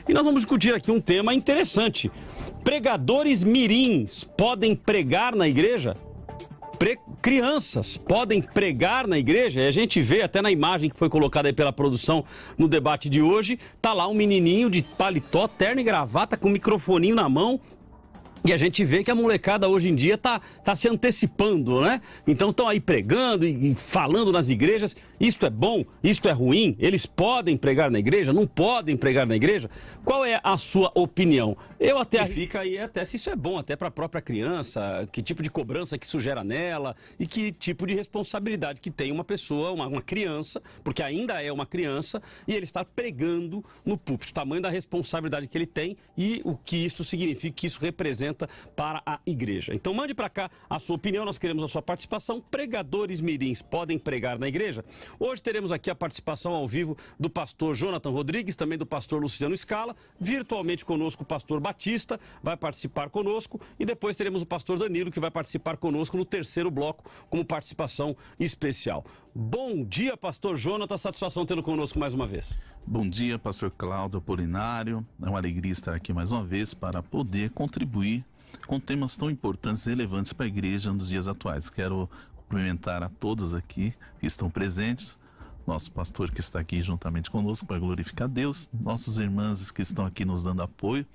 E nós vamos discutir aqui um tema interessante. Pregadores mirins podem pregar na igreja? Crianças podem pregar na igreja? E a gente vê até na imagem que foi colocada aí pela produção no debate de hoje, tá lá um menininho de paletó, terno e gravata com um microfoninho na mão. E a gente vê que a molecada hoje em dia tá se antecipando, né? Então estão aí pregando e falando nas igrejas. Isto é bom? Isto é ruim? Eles podem pregar na igreja? Não podem pregar na igreja? Qual é a sua opinião? Eu até fica aí até se isso é bom até para a própria criança, que tipo de cobrança que isso gera nela e que tipo de responsabilidade que tem uma pessoa, uma criança, porque ainda é uma criança, e ele está pregando no púlpito. O tamanho da responsabilidade que ele tem e o que isso significa, que isso representa para a igreja. Então mande para cá a sua opinião, nós queremos a sua participação. Pregadores mirins podem pregar na igreja? Hoje teremos aqui a participação ao vivo do pastor Jonathan Rodrigues, também do pastor Luciano Scala, virtualmente conosco o pastor Batista vai participar conosco e depois teremos o pastor Danilo que vai participar conosco no terceiro bloco como participação especial. Bom dia, pastor Jonathan, satisfação tê-lo conosco mais uma vez. Bom dia, pastor Cláudio Apolinário, é uma alegria estar aqui mais uma vez para poder contribuir com temas tão importantes e relevantes para a igreja nos dias atuais. Quero cumprimentar a todos aqui que estão presentes, nosso pastor que está aqui juntamente conosco para glorificar Deus, nossos irmãos que estão aqui nos dando apoio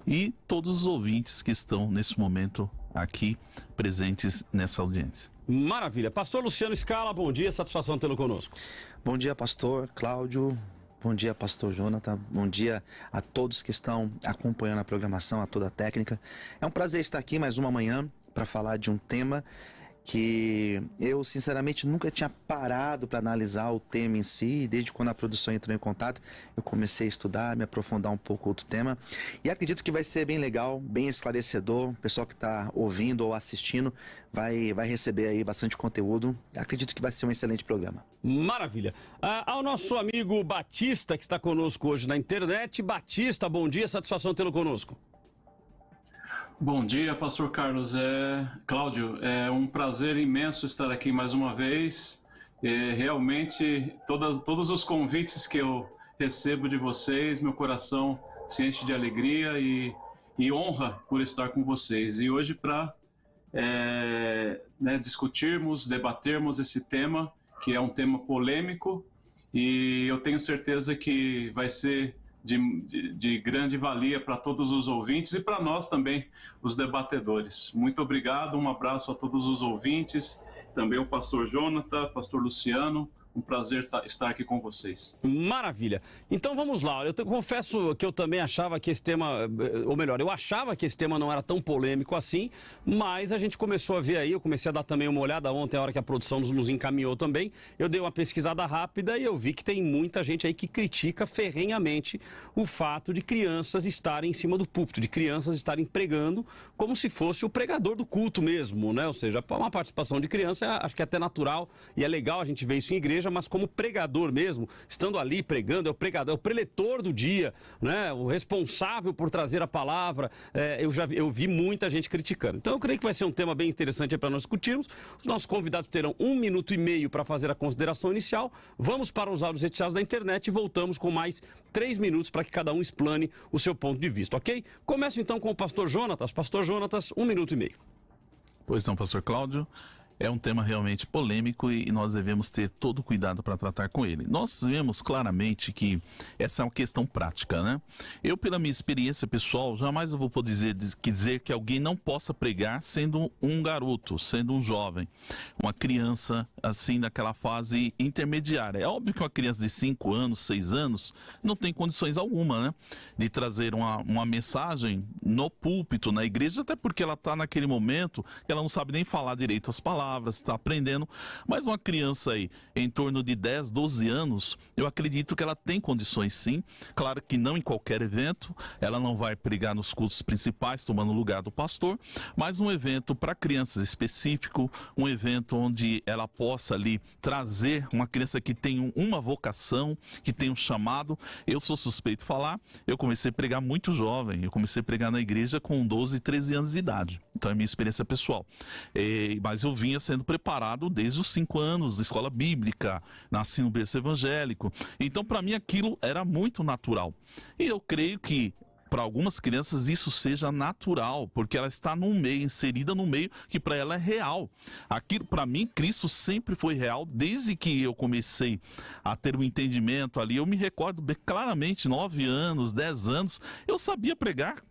e todos os ouvintes que estão nesse momento aqui presentes nessa audiência. Maravilha. Pastor Luciano Scala, bom dia, satisfação tê-lo conosco. Bom dia, pastor Cláudio. Bom dia, pastor Jonathan. Bom dia a todos que estão acompanhando a programação, a toda a técnica. É um prazer estar aqui mais uma manhã para falar de um tema que eu, sinceramente, nunca tinha parado para analisar o tema em si. Desde quando a produção entrou em contato, eu comecei a estudar, me aprofundar um pouco outro tema. E acredito que vai ser bem legal, bem esclarecedor. O pessoal que está ouvindo ou assistindo vai receber aí bastante conteúdo. Acredito que vai ser um excelente programa. Maravilha. Ao nosso amigo Batista, que está conosco hoje na internet. Batista, bom dia, satisfação tê-lo conosco. Bom dia, pastor Carlos. Cláudio, é um prazer imenso estar aqui mais uma vez. Realmente, todos os convites que eu recebo de vocês, meu coração se enche de alegria e honra por estar com vocês. E hoje, para discutirmos, debatermos esse tema, que é um tema polêmico, e eu tenho certeza que vai ser de grande valia para todos os ouvintes e para nós também, os debatedores. Muito obrigado, um abraço a todos os ouvintes, também o pastor Jonathan, pastor Luciano. Um prazer estar aqui com vocês. Maravilha. Então vamos lá. Eu confesso que eu também achava que esse tema, ou melhor, eu achava que esse tema não era tão polêmico assim, mas a gente começou a ver aí, eu comecei a dar também uma olhada ontem, a hora que a produção nos encaminhou também, eu dei uma pesquisada rápida e eu vi que tem muita gente aí que critica ferrenhamente o fato de crianças estarem em cima do púlpito, de crianças estarem pregando como se fosse o pregador do culto mesmo, né? Ou seja, uma participação de criança, acho que é até natural e é legal a gente ver isso em igreja, mas como pregador mesmo, estando ali pregando, é o pregador, é o preletor do dia, né? O responsável por trazer a palavra. Eu vi muita gente criticando. Então eu creio que vai ser um tema bem interessante para nós discutirmos. Os nossos convidados terão 1 minuto e meio para fazer a consideração inicial. Vamos para os áudios retirados da internet e voltamos com mais 3 minutos para que cada um explane o seu ponto de vista, ok? Começo então com o pastor Jonatas. Pastor Jonatas, 1 minuto e meio. Pois não, pastor Cláudio. É um tema realmente polêmico e nós devemos ter todo o cuidado para tratar com ele. Nós vemos claramente que essa é uma questão prática, né? Eu, pela minha experiência pessoal, jamais eu vou poder dizer que alguém não possa pregar sendo um garoto, sendo um jovem, uma criança, assim, naquela fase intermediária. É óbvio que uma criança de 5 anos, 6 anos, não tem condições alguma, né? De trazer uma mensagem no púlpito, na igreja, até porque ela está naquele momento que ela não sabe nem falar direito as palavras, está aprendendo, mas uma criança aí em torno de 10, 12 anos, eu acredito que ela tem condições sim, claro que não em qualquer evento, ela não vai pregar nos cultos principais, tomando o lugar do pastor, mas um evento para crianças específico, um evento onde ela possa ali trazer uma criança que tem uma vocação, que tem um chamado. Eu sou suspeito de falar, eu comecei a pregar muito jovem, eu comecei a pregar na igreja com 12, 13 anos de idade, então é minha experiência pessoal, mas eu vinha vinha sendo preparado desde os 5 anos, escola bíblica, nasci no berço evangélico. Então, para mim, aquilo era muito natural. E eu creio que para algumas crianças isso seja natural, porque ela está num meio, inserida num meio que para ela é real. Aquilo, para mim, Cristo sempre foi real, desde que eu comecei a ter um entendimento ali. Eu me recordo bem claramente, 9 anos, 10 anos, eu sabia pregar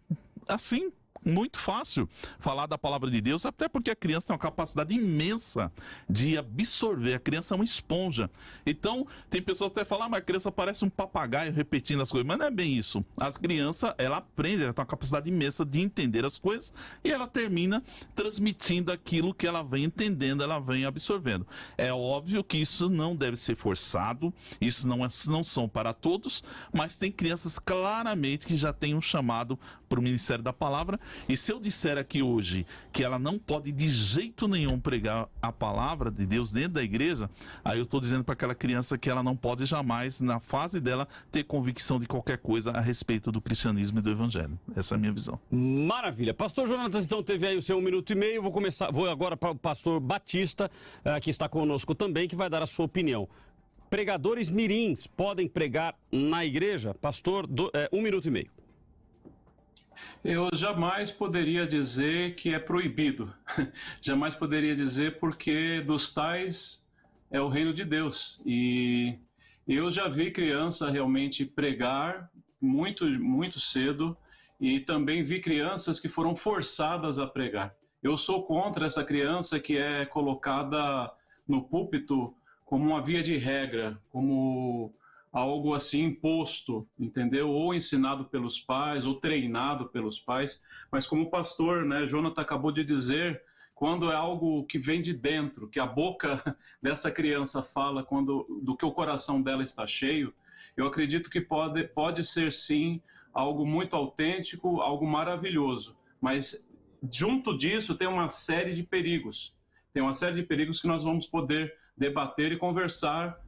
assim, muito fácil, falar da palavra de Deus, até porque a criança tem uma capacidade imensa de absorver. A criança é uma esponja. Então, tem pessoas que até falam, mas a criança parece um papagaio repetindo as coisas. Mas não é bem isso. A criança, ela aprende, ela tem uma capacidade imensa de entender as coisas e ela termina transmitindo aquilo que ela vem entendendo, ela vem absorvendo. É óbvio que isso não deve ser forçado, isso não são para todos, mas tem crianças claramente que já têm um chamado para o Ministério da Palavra. E se eu disser aqui hoje que ela não pode de jeito nenhum pregar a palavra de Deus dentro da igreja, aí eu estou dizendo para aquela criança que ela não pode jamais, na fase dela, ter convicção de qualquer coisa a respeito do cristianismo e do evangelho. Essa é a minha visão. Maravilha. Pastor Jonatas, então teve aí o seu 1 minuto e meio. Vou agora para o pastor Batista, que está conosco também, que vai dar a sua opinião. Pregadores mirins podem pregar na igreja? Pastor, 1 minuto e meio. Eu jamais poderia dizer que é proibido. Jamais poderia dizer porque dos tais é o reino de Deus. E eu já vi criança realmente pregar muito, muito cedo e também vi crianças que foram forçadas a pregar. Eu sou contra essa criança que é colocada no púlpito como uma via de regra, como algo assim imposto, entendeu? Ou ensinado pelos pais, ou treinado pelos pais. Mas como o pastor, né, Jonathan acabou de dizer, quando é algo que vem de dentro, que a boca dessa criança fala do que o coração dela está cheio, eu acredito que pode ser sim algo muito autêntico, algo maravilhoso. Mas junto disso tem uma série de perigos. Tem uma série de perigos que nós vamos poder debater e conversar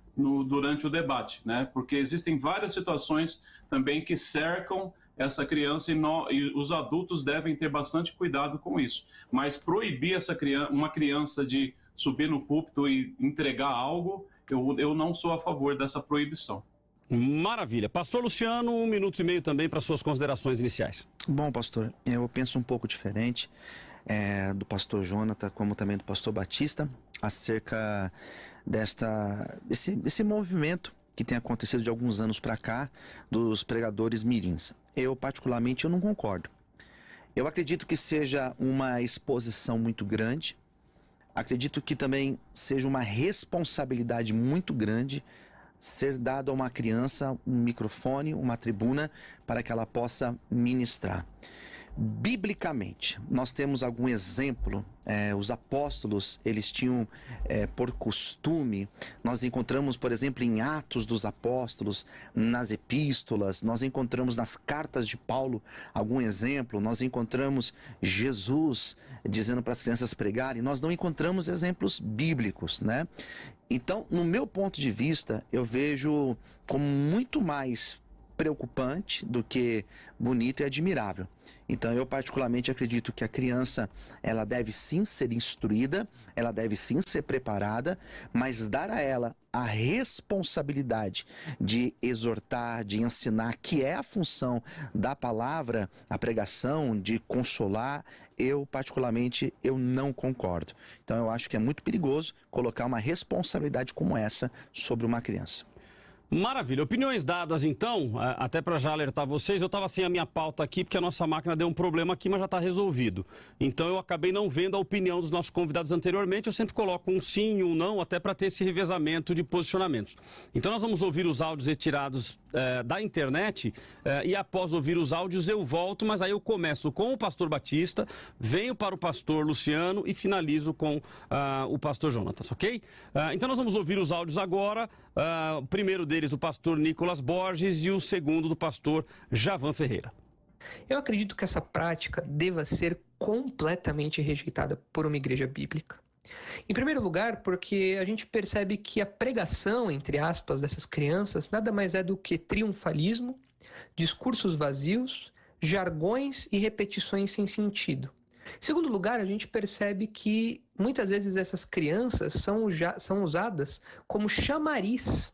durante o debate, né? Porque existem várias situações também que cercam essa criança e os adultos devem ter bastante cuidado com isso. Mas proibir uma criança de subir no púlpito e entregar algo, eu não sou a favor dessa proibição. Maravilha. Pastor Luciano, 1 minuto e meio também para suas considerações iniciais. Bom, pastor, eu penso um pouco diferente do pastor Jonathan, como também do pastor Batista, acerca desse movimento que tem acontecido de alguns anos para cá, dos pregadores mirins. Eu, particularmente, eu não concordo. Eu acredito que seja uma exposição muito grande, acredito que também seja uma responsabilidade muito grande ser dado a uma criança um microfone, uma tribuna, para que ela possa ministrar. Biblicamente, nós temos algum exemplo, os apóstolos, eles tinham por costume, nós encontramos, por exemplo, em Atos dos Apóstolos, nas epístolas, nós encontramos nas cartas de Paulo algum exemplo, nós encontramos Jesus dizendo para as crianças pregarem, nós não encontramos exemplos bíblicos, né? Então, no meu ponto de vista, eu vejo como muito mais preocupante do que bonito e admirável. Então eu particularmente acredito que a criança, ela deve sim ser instruída, ela deve sim ser preparada, mas dar a ela a responsabilidade de exortar, de ensinar, que é a função da palavra, a pregação, de consolar, eu particularmente eu não concordo. Então eu acho que é muito perigoso colocar uma responsabilidade como essa sobre uma criança. Maravilha. Opiniões dadas, então, até para já alertar vocês, eu estava sem a minha pauta aqui, porque a nossa máquina deu um problema aqui, mas já está resolvido. Então eu acabei não vendo a opinião dos nossos convidados anteriormente, eu sempre coloco um sim e um não, até para ter esse revezamento de posicionamentos. Então nós vamos ouvir os áudios retirados da internet e após ouvir os áudios eu volto, mas aí eu começo com o pastor Batista, venho para o pastor Luciano e finalizo com o pastor Jonatas, ok? Então nós vamos ouvir os áudios agora, o primeiro deles do pastor Nicolas Borges e o segundo do pastor Javan Ferreira. Eu acredito que essa prática deva ser completamente rejeitada por uma igreja bíblica. Em primeiro lugar, porque a gente percebe que a pregação, entre aspas, dessas crianças nada mais é do que triunfalismo, discursos vazios, jargões e repetições sem sentido. Em segundo lugar, a gente percebe que muitas vezes essas crianças são usadas como chamariz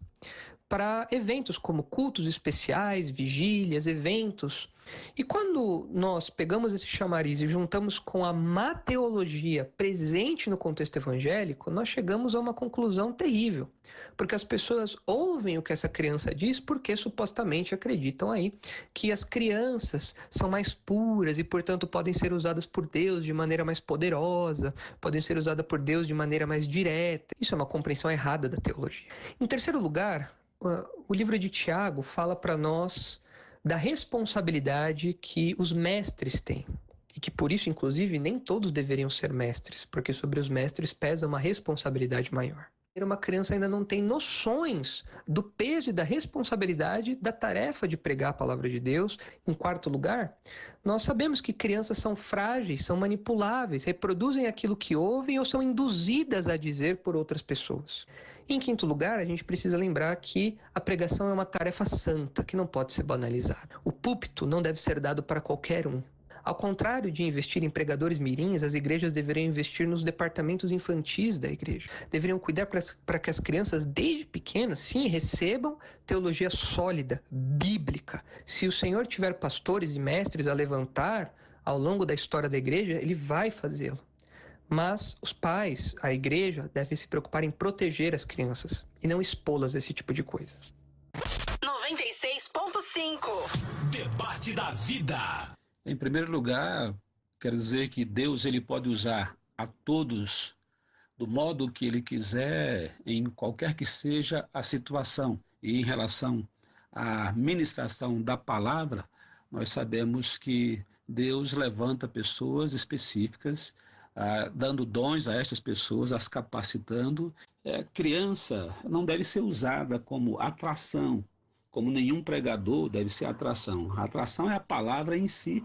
para eventos como cultos especiais, vigílias, eventos. E quando nós pegamos esse chamariz e juntamos com a má teologia presente no contexto evangélico, nós chegamos a uma conclusão terrível. Porque as pessoas ouvem o que essa criança diz porque supostamente acreditam aí que as crianças são mais puras e, portanto, podem ser usadas por Deus de maneira mais poderosa, podem ser usadas por Deus de maneira mais direta. Isso é uma compreensão errada da teologia. Em terceiro lugar, o livro de Tiago fala para nós da responsabilidade que os mestres têm. E que por isso, inclusive, nem todos deveriam ser mestres, porque sobre os mestres pesa uma responsabilidade maior. Uma criança ainda não tem noções do peso e da responsabilidade da tarefa de pregar a palavra de Deus. Em quarto lugar, nós sabemos que crianças são frágeis, são manipuláveis, reproduzem aquilo que ouvem ou são induzidas a dizer por outras pessoas. Em quinto lugar, a gente precisa lembrar que a pregação é uma tarefa santa, que não pode ser banalizada. O púlpito não deve ser dado para qualquer um. Ao contrário de investir em pregadores mirins, as igrejas deveriam investir nos departamentos infantis da igreja. Deveriam cuidar para que as crianças, desde pequenas, sim, recebam teologia sólida, bíblica. Se o Senhor tiver pastores e mestres a levantar ao longo da história da igreja, Ele vai fazê-lo. Mas os pais, a igreja, devem se preocupar em proteger as crianças e não expô-las a esse tipo de coisa. 96.5 Debate da Vida. Em primeiro lugar, quero dizer que Deus ele pode usar a todos do modo que Ele quiser, em qualquer que seja a situação. E em relação à ministração da palavra, nós sabemos que Deus levanta pessoas específicas, dando dons a estas pessoas, as capacitando. Criança não deve ser usada como atração, como nenhum pregador deve ser atração. A atração é a palavra em si,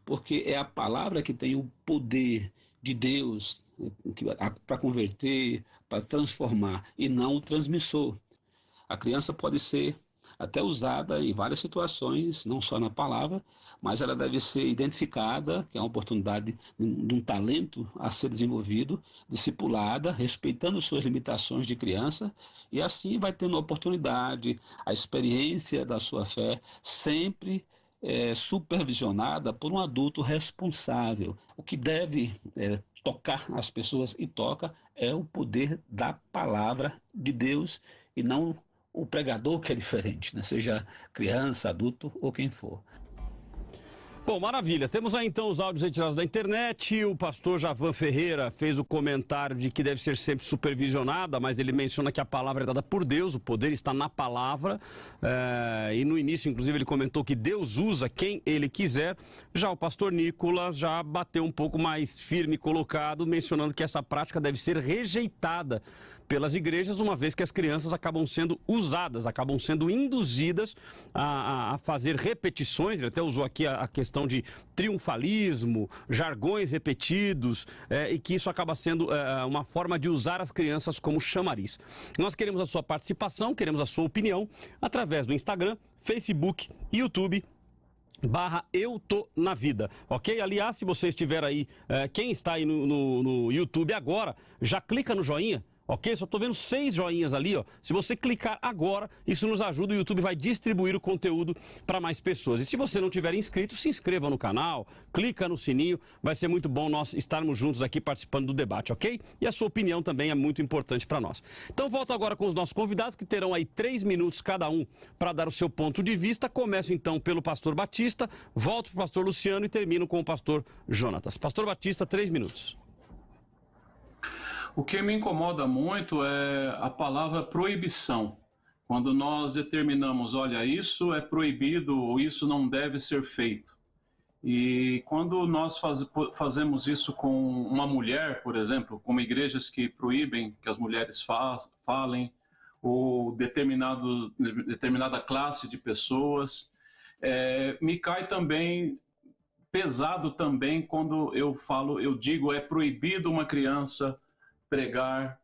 porque é a palavra que tem o poder de Deus para converter, para transformar, e não o transmissor. A criança pode ser até usada em várias situações, não só na palavra, mas ela deve ser identificada, que é uma oportunidade de um talento a ser desenvolvido, discipulada, respeitando suas limitações de criança, e assim vai tendo a oportunidade, a experiência da sua fé, sempre supervisionada por um adulto responsável. O que deve tocar as pessoas e toca é o poder da palavra de Deus e não o pregador, que é diferente, né? Seja criança, adulto ou quem for. Bom, maravilha. Temos aí então os áudios retirados da internet. O pastor Javan Ferreira fez o comentário de que deve ser sempre supervisionada, mas ele menciona que a palavra é dada por Deus, o poder está na palavra. E no início, inclusive, ele comentou que Deus usa quem Ele quiser. Já o pastor Nicolas já bateu um pouco mais firme e colocado, mencionando que essa prática deve ser rejeitada pelas igrejas, uma vez que as crianças acabam sendo usadas, acabam sendo induzidas a fazer repetições. Ele até usou aqui a questão de triunfalismo, jargões repetidos, e que isso acaba sendo uma forma de usar as crianças como chamariz. Nós queremos a sua participação, queremos a sua opinião, através do Instagram, Facebook, YouTube, /Eu Tô Na Vida, ok? Aliás, se você estiver aí, quem está aí no YouTube agora, já clica no joinha. Ok? Só estou vendo 6 joinhas ali, ó. Se você clicar agora, isso nos ajuda, o YouTube vai distribuir o conteúdo para mais pessoas. E se você não tiver inscrito, se inscreva no canal, clica no sininho, vai ser muito bom nós estarmos juntos aqui participando do debate, ok? E a sua opinião também é muito importante para nós. Então volto agora com os nossos convidados, que terão aí 3 minutos cada um para dar o seu ponto de vista. Começo então pelo pastor Batista, volto para o pastor Luciano e termino com o pastor Jonatas. Pastor Batista, 3 minutos. O que me incomoda muito é a palavra proibição. Quando nós determinamos, olha, isso é proibido ou isso não deve ser feito. E quando nós fazemos isso com uma mulher, por exemplo, como igrejas que proíbem que as mulheres falem, ou determinada classe de pessoas, me cai também pesado também quando eu digo é proibido uma criança pregar,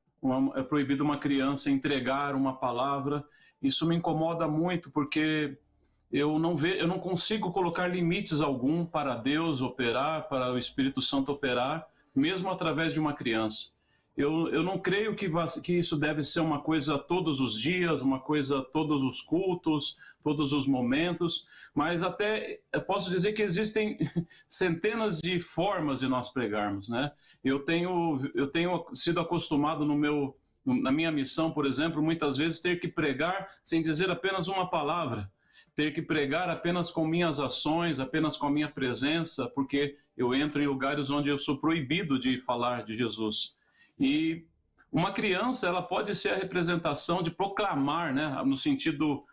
é proibido uma criança entregar uma palavra. Isso me incomoda muito porque eu não consigo colocar limites algum para Deus operar, para o Espírito Santo operar, mesmo através de uma criança. Eu não creio que isso deve ser uma coisa todos os dias, uma coisa todos os cultos, todos os momentos, mas até eu posso dizer que existem centenas de formas de nós pregarmos, né? Eu tenho sido acostumado na minha missão, por exemplo, muitas vezes ter que pregar sem dizer apenas uma palavra, ter que pregar apenas com minhas ações, apenas com a minha presença, porque eu entro em lugares onde eu sou proibido de falar de Jesus. E uma criança, ela pode ser a representação de proclamar, né, no sentido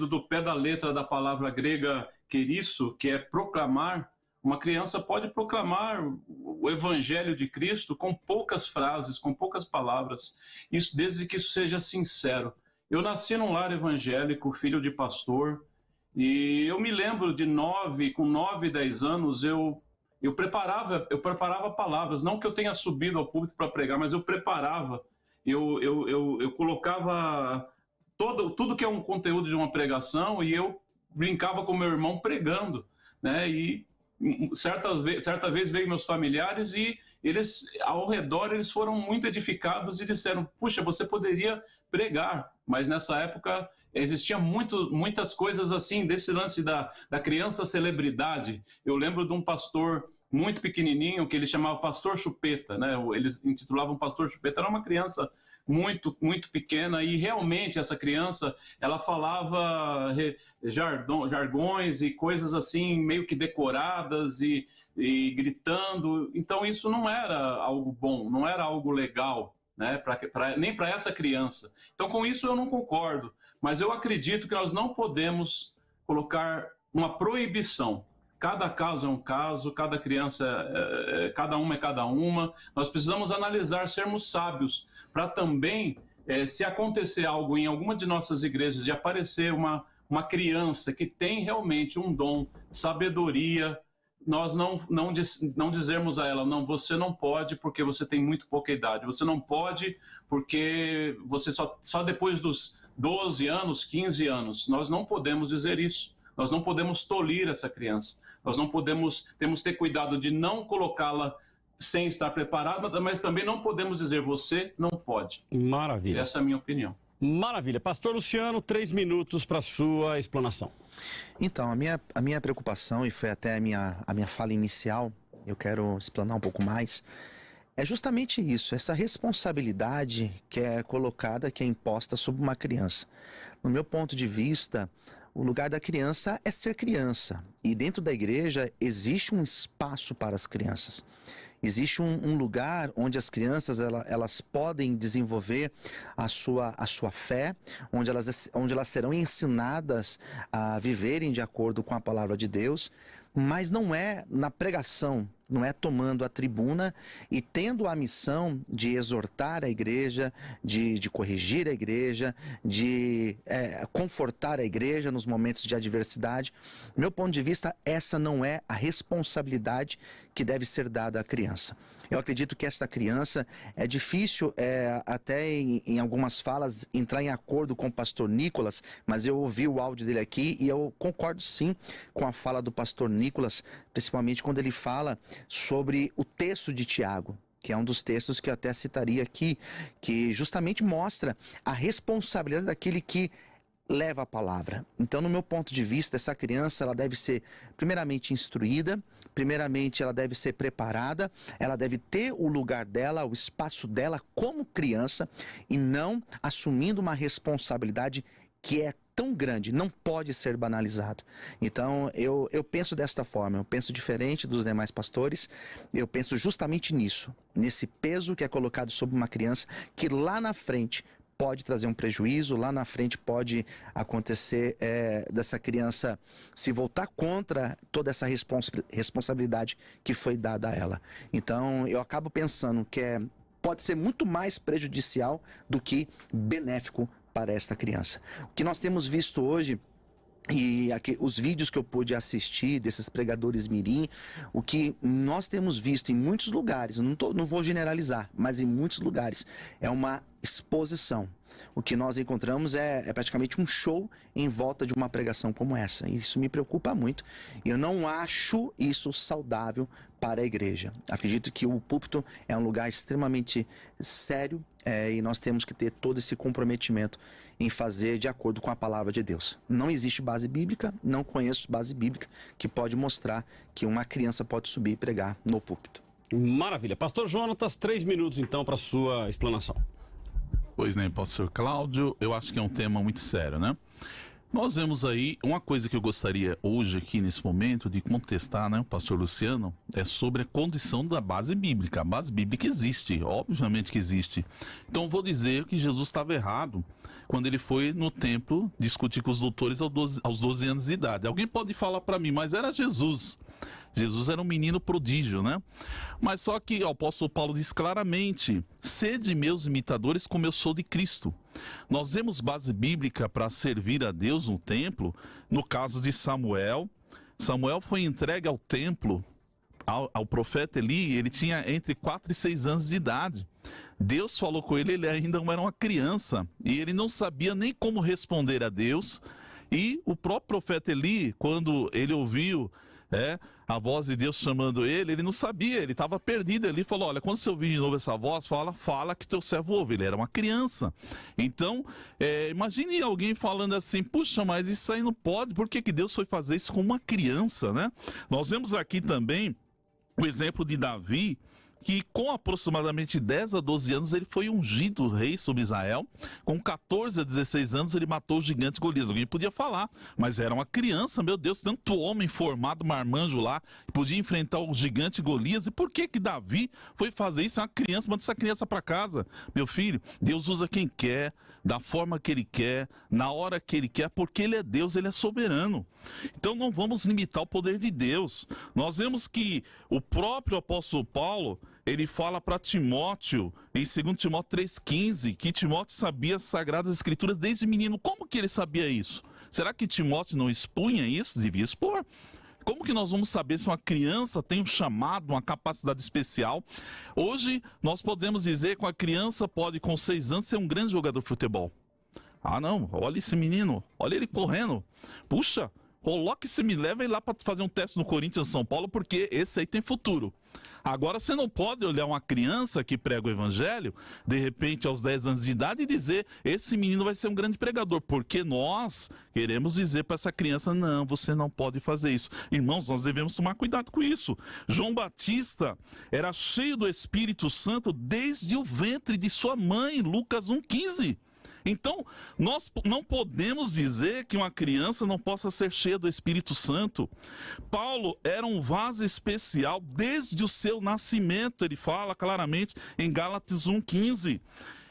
do pé da letra da palavra grega querisso, que é proclamar. Uma criança pode proclamar o evangelho de Cristo com poucas frases, com poucas palavras, isso desde que isso seja sincero. Eu nasci num lar evangélico, filho de pastor, e eu me lembro com 9, 10 anos, eu preparava palavras, não que eu tenha subido ao púlpito para pregar, mas eu preparava, eu colocava tudo que é um conteúdo de uma pregação e eu brincava com meu irmão pregando, né? E certa vez veio meus familiares e eles, ao redor, eles foram muito edificados e disseram, puxa, você poderia pregar, mas nessa época existia muitas coisas assim, desse lance da criança celebridade. Eu lembro de um pastor muito pequenininho, que ele chamava Pastor Chupeta, né? Eles intitulavam Pastor Chupeta, era uma criança muito, muito pequena, e realmente essa criança, ela falava jargões e coisas assim, meio que decoradas e gritando, então isso não era algo bom, não era algo legal, né? Nem para essa criança. Então com isso eu não concordo, mas eu acredito que nós não podemos colocar uma proibição. Cada caso é um caso, cada criança, cada uma é cada uma. Nós precisamos analisar, sermos sábios, para também, se acontecer algo em alguma de nossas igrejas, de aparecer uma criança que tem realmente um dom, sabedoria, nós não dizermos a ela, não, você não pode porque você tem muito pouca idade, você não pode porque você só depois dos 12 anos, 15 anos, nós não podemos dizer isso. Nós não podemos tolir essa criança. Nós não podemos, temos que ter cuidado de não colocá-la sem estar preparada, mas também não podemos dizer, você não pode. Maravilha. Essa é a minha opinião. Maravilha. Pastor Luciano, 3 minutos para a sua explanação. Então, a minha preocupação, e foi até a minha fala inicial, eu quero explanar um pouco mais, é justamente isso, essa responsabilidade que é colocada, que é imposta sobre uma criança. No meu ponto de vista, o lugar da criança é ser criança. E dentro da igreja existe um espaço para as crianças. Existe um lugar onde as crianças elas podem desenvolver a sua fé, onde elas serão ensinadas a viverem de acordo com a palavra de Deus, mas não é na pregação, não é tomando a tribuna e tendo a missão de exortar a igreja, de corrigir a igreja, de confortar a igreja nos momentos de adversidade. Do meu ponto de vista, essa não é a responsabilidade que deve ser dada à criança. Eu acredito que essa criança, é difícil até em algumas falas entrar em acordo com o pastor Nicolas, mas eu ouvi o áudio dele aqui e eu concordo sim com a fala do pastor Nicolas, principalmente quando ele fala sobre o texto de Tiago, que é um dos textos que eu até citaria aqui, que justamente mostra a responsabilidade daquele que leva a palavra. Então, no meu ponto de vista, essa criança, ela deve ser primeiramente instruída, primeiramente ela deve ser preparada, ela deve ter o lugar dela, o espaço dela como criança, e não assumindo uma responsabilidade que é tão grande, não pode ser banalizado. Então, eu penso desta forma, eu penso diferente dos demais pastores, eu penso justamente nisso, nesse peso que é colocado sobre uma criança, que lá na frente pode trazer um prejuízo, lá na frente pode acontecer dessa criança se voltar contra toda essa responsabilidade que foi dada a ela. Então, eu acabo pensando que pode ser muito mais prejudicial do que benéfico para esta criança. O que nós temos visto hoje, e aqui, os vídeos que eu pude assistir desses pregadores mirim, o que nós temos visto em muitos lugares, não vou generalizar, mas em muitos lugares, é uma exposição. O que nós encontramos é praticamente um show em volta de uma pregação como essa. Isso me preocupa muito. Eu não acho isso saudável para a igreja. Acredito que o púlpito é um lugar extremamente sério e nós temos que ter todo esse comprometimento em fazer de acordo com a palavra de Deus. Não existe base bíblica, não conheço base bíblica que pode mostrar que uma criança pode subir e pregar no púlpito. Maravilha. Pastor Jonatas, 3 minutos então para sua explanação. Pois nem, pastor Cláudio, eu acho que é um tema muito sério, né? Nós vemos aí, uma coisa que eu gostaria hoje aqui nesse momento de contestar, né, o pastor Luciano, é sobre a condição da base bíblica. A base bíblica existe, obviamente que existe. Então eu vou dizer que Jesus estava errado quando ele foi no templo discutir com os doutores aos 12 anos de idade. Alguém pode falar para mim, mas era Jesus. Jesus era um menino prodígio, né? Mas só que o apóstolo Paulo diz claramente: sede meus imitadores como eu sou de Cristo. Nós vemos base bíblica para servir a Deus no templo. No caso de Samuel, Samuel foi entregue ao templo, ao profeta Eli, ele tinha entre 4 e 6 anos de idade. Deus falou com ele ainda era uma criança, e ele não sabia nem como responder a Deus. E o próprio profeta Eli, quando ele ouviu a voz de Deus chamando ele não sabia, ele estava perdido. Ele falou: olha, quando você ouvir de novo essa voz, fala que teu servo ouve. Ele era uma criança. Então, imagine alguém falando assim: puxa, mas isso aí não pode, por que Deus foi fazer isso com uma criança, né? Nós vemos aqui também o exemplo de Davi, que com aproximadamente 10 a 12 anos ele foi ungido rei sobre Israel. Com 14 a 16 anos ele matou o gigante Golias. Alguém podia falar, mas era uma criança, meu Deus, tanto homem formado, marmanjo lá, podia enfrentar o gigante Golias. E por que Davi foi fazer isso? É uma criança, manda essa criança para casa. Meu filho, Deus usa quem quer, da forma que ele quer, na hora que ele quer, porque ele é Deus, ele é soberano. Então não vamos limitar o poder de Deus. Nós vemos que o próprio apóstolo Paulo, ele fala para Timóteo, em 2 Timóteo 3,15, que Timóteo sabia as Sagradas Escrituras desde menino. Como que ele sabia isso? Será que Timóteo não expunha isso? Devia expor. Como que nós vamos saber se uma criança tem um chamado, uma capacidade especial? Hoje, nós podemos dizer que uma criança pode, com 6 anos, ser um grande jogador de futebol. Ah, não, olha esse menino, olha ele correndo. Puxa, coloque esse, me leva ele lá para fazer um teste no Corinthians São Paulo, porque esse aí tem futuro. Agora, você não pode olhar uma criança que prega o evangelho, de repente aos 10 anos de idade, e dizer: esse menino vai ser um grande pregador, porque nós queremos dizer para essa criança: não, você não pode fazer isso. Irmãos, nós devemos tomar cuidado com isso. João Batista era cheio do Espírito Santo desde o ventre de sua mãe, Lucas 1,15. Então, nós não podemos dizer que uma criança não possa ser cheia do Espírito Santo. Paulo era um vaso especial desde o seu nascimento, ele fala claramente em Gálatas 1,15.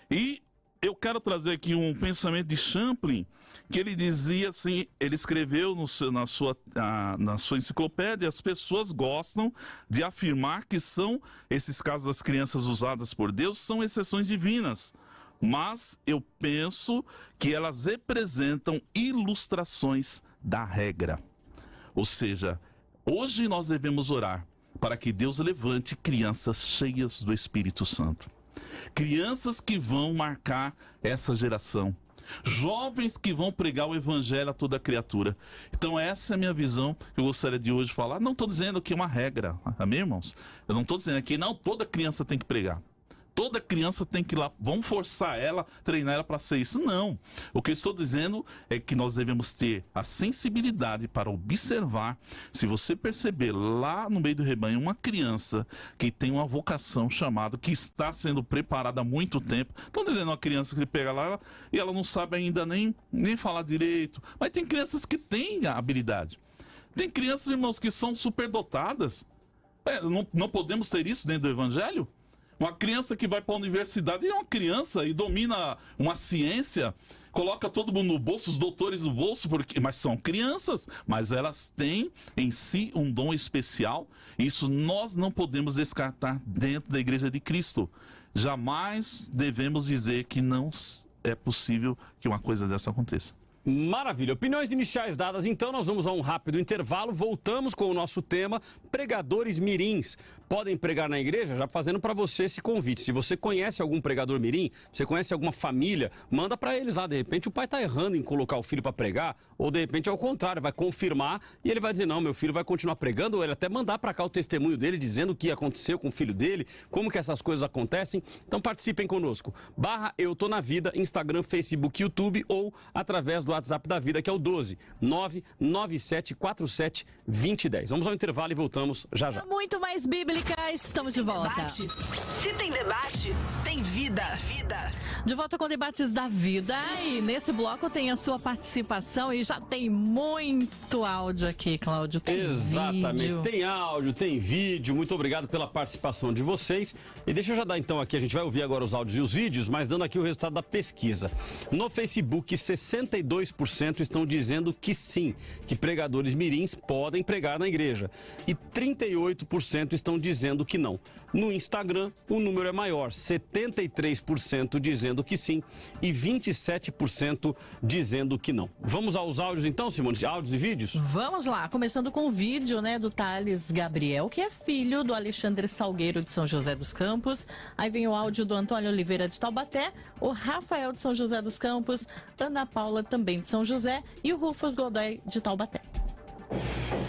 E eu quero trazer aqui um pensamento de Champlin, que ele dizia assim, ele escreveu na sua enciclopédia: as pessoas gostam de afirmar que esses casos das crianças usadas por Deus são exceções divinas. Mas eu penso que elas representam ilustrações da regra. Ou seja, hoje nós devemos orar para que Deus levante crianças cheias do Espírito Santo. Crianças que vão marcar essa geração. Jovens que vão pregar o evangelho a toda criatura. Então essa é a minha visão que eu gostaria de hoje falar. Não estou dizendo que é uma regra, amém, irmãos? Eu não estou dizendo que não toda criança tem que pregar. Toda criança tem que ir lá, vamos forçar ela, treinar ela para ser isso. Não. O que eu estou dizendo é que nós devemos ter a sensibilidade para observar. Se você perceber lá no meio do rebanho uma criança que tem uma vocação chamada, que está sendo preparada há muito tempo. Estão dizendo uma criança que pega lá e ela não sabe ainda nem falar direito. Mas tem crianças que têm a habilidade. Tem crianças, irmãos, que são superdotadas. Não podemos ter isso dentro do evangelho? Uma criança que vai para a universidade é uma criança e domina uma ciência, coloca todo mundo no bolso, os doutores no bolso, mas são crianças, mas elas têm em si um dom especial. Isso nós não podemos descartar dentro da Igreja de Cristo. Jamais devemos dizer que não é possível que uma coisa dessa aconteça. Maravilha. Opiniões iniciais dadas, então nós vamos a um rápido intervalo. Voltamos com o nosso tema, pregadores mirins. Podem pregar na igreja? Já fazendo para você esse convite. Se você conhece algum pregador mirim, você conhece alguma família, manda para eles lá. De repente o pai está errando em colocar o filho para pregar, ou de repente ao contrário, vai confirmar e ele vai dizer, não, meu filho vai continuar pregando, ou ele até mandar para cá o testemunho dele, dizendo o que aconteceu com o filho dele, como que essas coisas acontecem. Então participem conosco. /Eu Tô Na Vida, Instagram, Facebook, YouTube, ou através do WhatsApp da vida, que é o 12 99747 2010. Vamos ao intervalo e voltamos já já. Muito mais bíblica, estamos de volta. Debate. Se tem debate, tem vida. De volta com Debates da Vida, e nesse bloco tem a sua participação e já tem muito áudio aqui, Cláudio. Tem Exatamente, vídeo. Tem áudio, tem vídeo. Muito obrigado pela participação de vocês. E deixa eu já dar então aqui, a gente vai ouvir agora os áudios e os vídeos, mas dando aqui o resultado da pesquisa. No Facebook, 62% estão dizendo que sim, que pregadores mirins podem pregar na igreja. E 38% estão dizendo que não. No Instagram, o número é maior, 73% dizendo que sim e 27% dizendo que não. Vamos aos áudios então, Simone? Áudios e vídeos? Vamos lá, começando com o vídeo, do Thales Gabriel, que é filho do Alexandre Salgueiro de São José dos Campos. Aí vem o áudio do Antônio Oliveira de Taubaté, o Rafael de São José dos Campos, Ana Paula também de São José e o Rufus Godoy de Taubaté.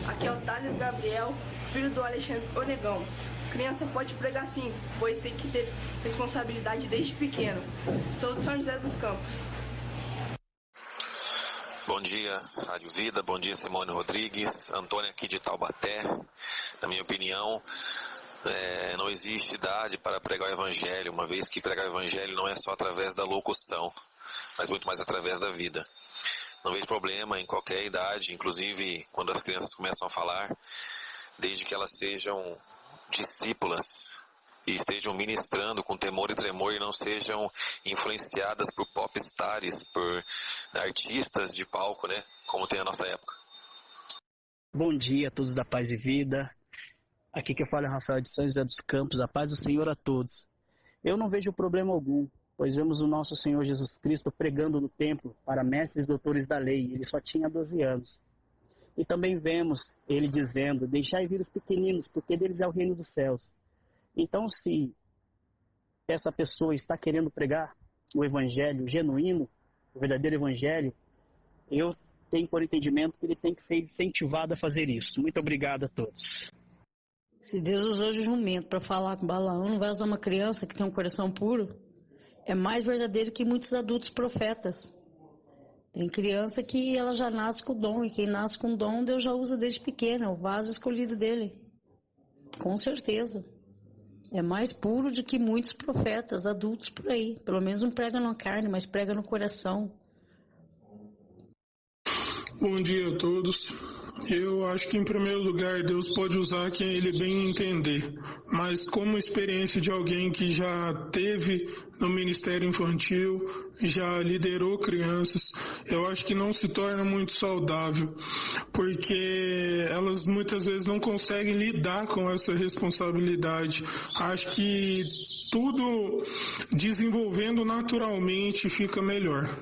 Aqui é o Thales Gabriel, filho do Alexandre Onegão. Criança pode pregar sim, pois tem que ter responsabilidade desde pequeno. Sou de São José dos Campos. Bom dia, Rádio Vida. Bom dia, Simone Rodrigues. Antônio aqui de Taubaté. Na minha opinião, não existe idade para pregar o Evangelho, uma vez que pregar o Evangelho não é só através da locução, mas muito mais através da vida. Não vejo problema em qualquer idade, inclusive quando as crianças começam a falar, desde que elas sejam discípulas e estejam ministrando com temor e tremor e não sejam influenciadas por popstars, por artistas de palco, como tem a nossa época. Bom dia a todos da Paz e Vida. Aqui que fala é Rafael de São José dos Campos. A paz do Senhor a todos. Eu não vejo problema algum, pois vemos o nosso Senhor Jesus Cristo pregando no templo para mestres e doutores da lei. Ele só tinha 12 anos. E também vemos ele dizendo, deixai vir os pequeninos, porque deles é o reino dos céus. Então, se essa pessoa está querendo pregar o evangelho genuíno, o verdadeiro evangelho, eu tenho por entendimento que ele tem que ser incentivado a fazer isso. Muito obrigado a todos. Se Deus usou o jumento para falar com Balaão, não vai usar uma criança que tem um coração puro? É mais verdadeiro que muitos adultos profetas. Tem criança que ela já nasce com o dom, e quem nasce com o dom, Deus já usa desde pequena, é o vaso escolhido dele. Com certeza. É mais puro do que muitos profetas adultos por aí. Pelo menos não prega na carne, mas prega no coração. Bom dia a todos. Eu acho que, em primeiro lugar, Deus pode usar quem Ele bem entender. Mas como experiência de alguém que já teve no ministério infantil, já liderou crianças, eu acho que não se torna muito saudável, porque elas muitas vezes não conseguem lidar com essa responsabilidade. Acho que tudo desenvolvendo naturalmente fica melhor.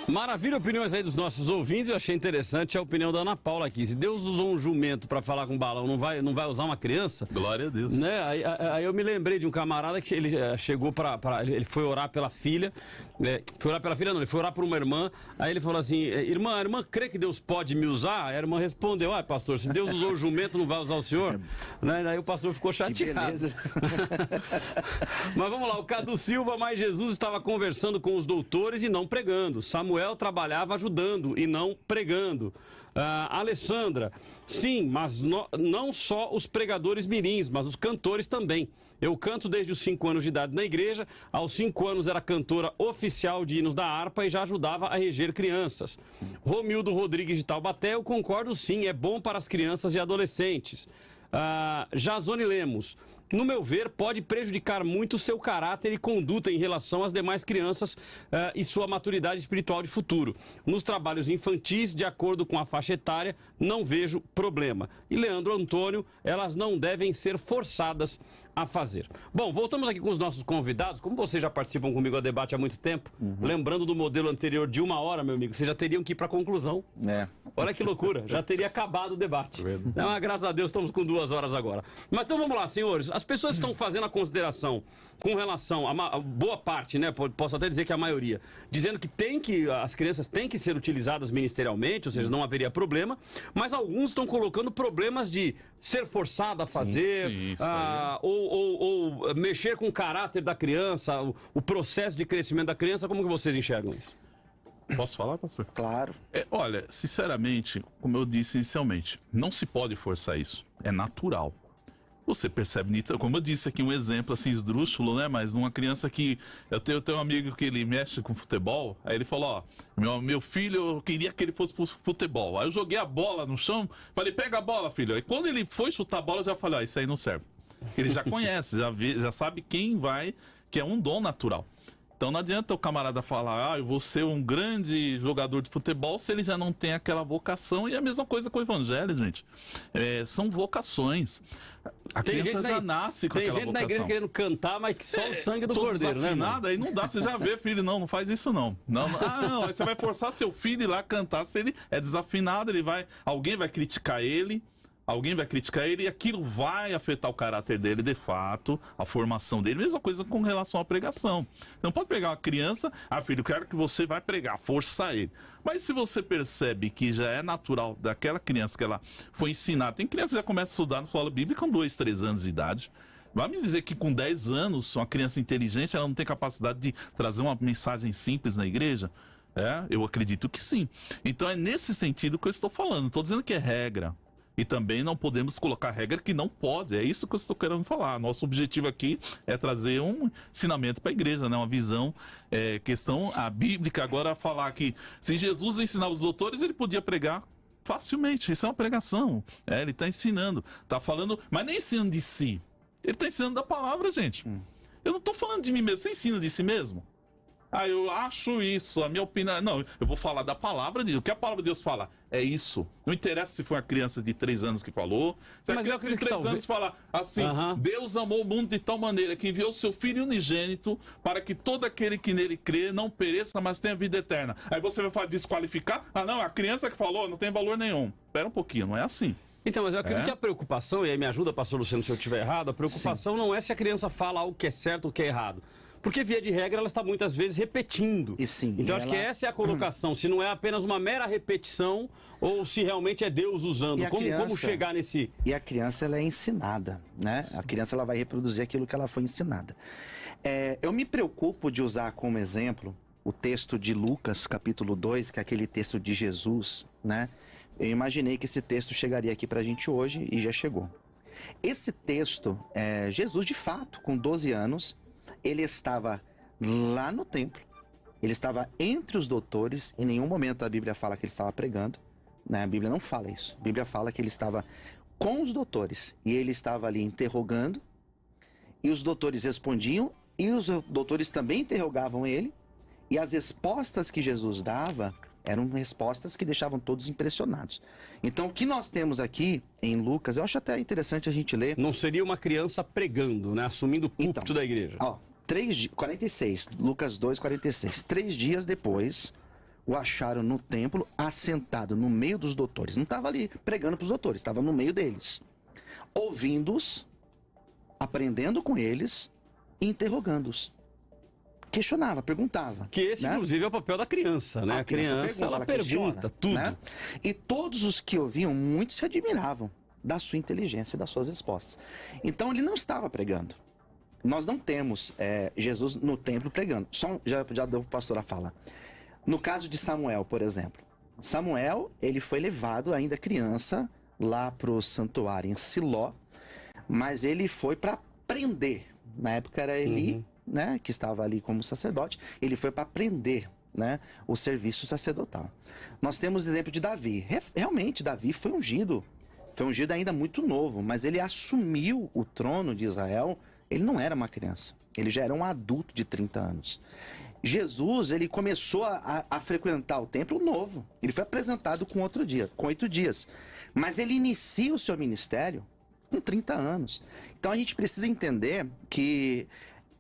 Maravilha, opiniões aí dos nossos ouvintes. Eu achei interessante a opinião da Ana Paula aqui. Se Deus usou um jumento para falar com um balão, não vai usar uma criança? Glória a Deus. Aí eu me lembrei de um camarada que ele chegou ele foi orar pela filha. Foi orar pela filha, não, ele foi orar por uma irmã. Aí ele falou assim: a irmã crê que Deus pode me usar? A irmã respondeu: pastor, se Deus usou o jumento, não vai usar o senhor? Aí o pastor ficou chateado. Que beleza. Mas vamos lá, o Cadu Silva, mas Jesus estava conversando com os doutores e não pregando. Samuel trabalhava ajudando e não pregando. Alessandra, sim, mas não só os pregadores mirins, mas os cantores também. Eu canto desde os 5 anos de idade na igreja. Aos 5 anos era cantora oficial de hinos da harpa e já ajudava a reger crianças. Romildo Rodrigues de Taubaté, eu concordo sim, é bom para as crianças e adolescentes. Jazone Lemos, no meu ver, pode prejudicar muito o seu caráter e conduta em relação às demais crianças e sua maturidade espiritual de futuro. Nos trabalhos infantis, de acordo com a faixa etária, não vejo problema. E Leandro Antônio, elas não devem ser forçadas a fazer. Bom, voltamos aqui com os nossos convidados. Como vocês já participam comigo a debate há muito tempo, lembrando do modelo anterior de 1 hora, meu amigo, vocês já teriam que ir para a conclusão. Olha que loucura, já teria acabado o debate. Mas, graças a Deus, estamos com 2 horas agora. Mas então vamos lá, senhores. As pessoas estão fazendo a consideração com relação a boa parte, né? Posso até dizer que a maioria, dizendo que as crianças têm que ser utilizadas ministerialmente, ou seja, não haveria problema, mas alguns estão colocando problemas de ser forçado a fazer, ou mexer com o caráter da criança, o processo de crescimento da criança. Como que vocês enxergam isso? Posso falar, pastor? Claro. Olha, sinceramente, como eu disse inicialmente, não se pode forçar isso. É natural. Você percebe, como eu disse aqui, um exemplo assim esdrúxulo, né? Mas uma criança que... Eu tenho um amigo que ele mexe com futebol, aí ele falou, meu filho, eu queria que ele fosse pro futebol. Aí eu joguei a bola no chão, falei, pega a bola, filho. Aí quando ele foi chutar a bola, eu já falei, isso aí não serve. Ele já conhece, já sabe quem vai, que é um dom natural. Então não adianta o camarada falar, eu vou ser um grande jogador de futebol, se ele já não tem aquela vocação. E a mesma coisa com o evangelho, gente. São vocações. A criança já nasce com aquela vocação. Tem gente na igreja querendo cantar, mas só o sangue do cordeiro, né, mano? Aí não dá, você já vê, filho, não faz isso não. Aí você vai forçar seu filho ir lá cantar, se ele é desafinado, alguém vai criticar ele. Alguém vai criticar ele e aquilo vai afetar o caráter dele, de fato, a formação dele. Mesma coisa com relação à pregação. Você não pode pegar uma criança, filho, eu quero que você vai pregar, forçar ele. Mas se você percebe que já é natural daquela criança que ela foi ensinada, tem criança que já começa a estudar na escola bíblica com 2, 3 anos de idade. Vai me dizer que com 10 anos, uma criança inteligente, ela não tem capacidade de trazer uma mensagem simples na igreja? Eu acredito que sim. Então é nesse sentido que eu estou falando. Não estou dizendo que é regra. E também não podemos colocar regra que não pode. É isso que eu estou querendo falar. Nosso objetivo aqui é trazer um ensinamento para a igreja, né? Uma visão, questão bíblica. Agora, falar que se Jesus ensinava os doutores, ele podia pregar facilmente. Isso é uma pregação. Ele está ensinando. Está falando, mas nem ensinando de si. Ele está ensinando da palavra, gente. Eu não estou falando de mim mesmo. Você ensina de si mesmo? Eu acho isso, a minha opinião... Não, eu vou falar da palavra de Deus. O que a palavra de Deus fala é isso. Não interessa se foi uma criança de 3 anos que falou. Se a criança de 3 anos falar assim, Deus amou o mundo de tal maneira que enviou o seu Filho unigênito para que todo aquele que nele crê não pereça, mas tenha vida eterna. Aí você vai desqualificar? Não, a criança que falou não tem valor nenhum. Espera um pouquinho, não é assim. Então, mas eu acredito que a preocupação, e aí me ajuda, pastor Luciano, se eu estiver errado, a preocupação não é se a criança fala algo que é certo ou que é errado. Porque, via de regra, ela está muitas vezes repetindo. Então, acho que essa é a colocação. Se não é apenas uma mera repetição, ou se realmente é Deus usando. Como chegar nesse... E a criança, ela é ensinada, né? A criança, ela vai reproduzir aquilo que ela foi ensinada. Eu me preocupo de usar como exemplo o texto de Lucas, capítulo 2, que é aquele texto de Jesus, né? Eu imaginei que esse texto chegaria aqui pra gente hoje e já chegou. Esse texto, Jesus, de fato, com 12 anos... Ele estava lá no templo, ele estava entre os doutores, em nenhum momento a Bíblia fala que ele estava pregando, né? A Bíblia não fala isso. A Bíblia fala que ele estava com os doutores, e ele estava ali interrogando, e os doutores respondiam, e os doutores também interrogavam ele, e as respostas que Jesus dava eram respostas que deixavam todos impressionados. Então, o que nós temos aqui em Lucas, eu acho até interessante a gente ler... Não seria uma criança pregando, né? Assumindo o púlpito da igreja. 46, Lucas 2, 46. 3 dias depois, o acharam no templo, assentado no meio dos doutores. Não estava ali pregando para os doutores, estava no meio deles. Ouvindo-os, aprendendo com eles e interrogando-os. Questionava, perguntava. Que esse, inclusive, é o papel da criança, né? A criança ela pergunta tudo. Né? E todos os que ouviam, muitos se admiravam da sua inteligência e das suas respostas. Então, ele não estava pregando. Nós não temos Jesus no templo pregando. Já deu para o pastor a fala. No caso de Samuel, por exemplo. Samuel, ele foi levado ainda criança lá para o santuário em Siló, mas ele foi para aprender. Na época era Eli, né, que estava ali como sacerdote. Ele foi para aprender, né, o serviço sacerdotal. Nós temos o exemplo de Davi. Realmente, Davi foi ungido foi ungido ainda muito novo, mas ele assumiu o trono de Israel, ele não era uma criança, ele já era um adulto de 30 anos. Jesus, ele começou a frequentar o templo novo. Ele foi apresentado com 8 dias. Mas ele inicia o seu ministério com 30 anos. Então a gente precisa entender que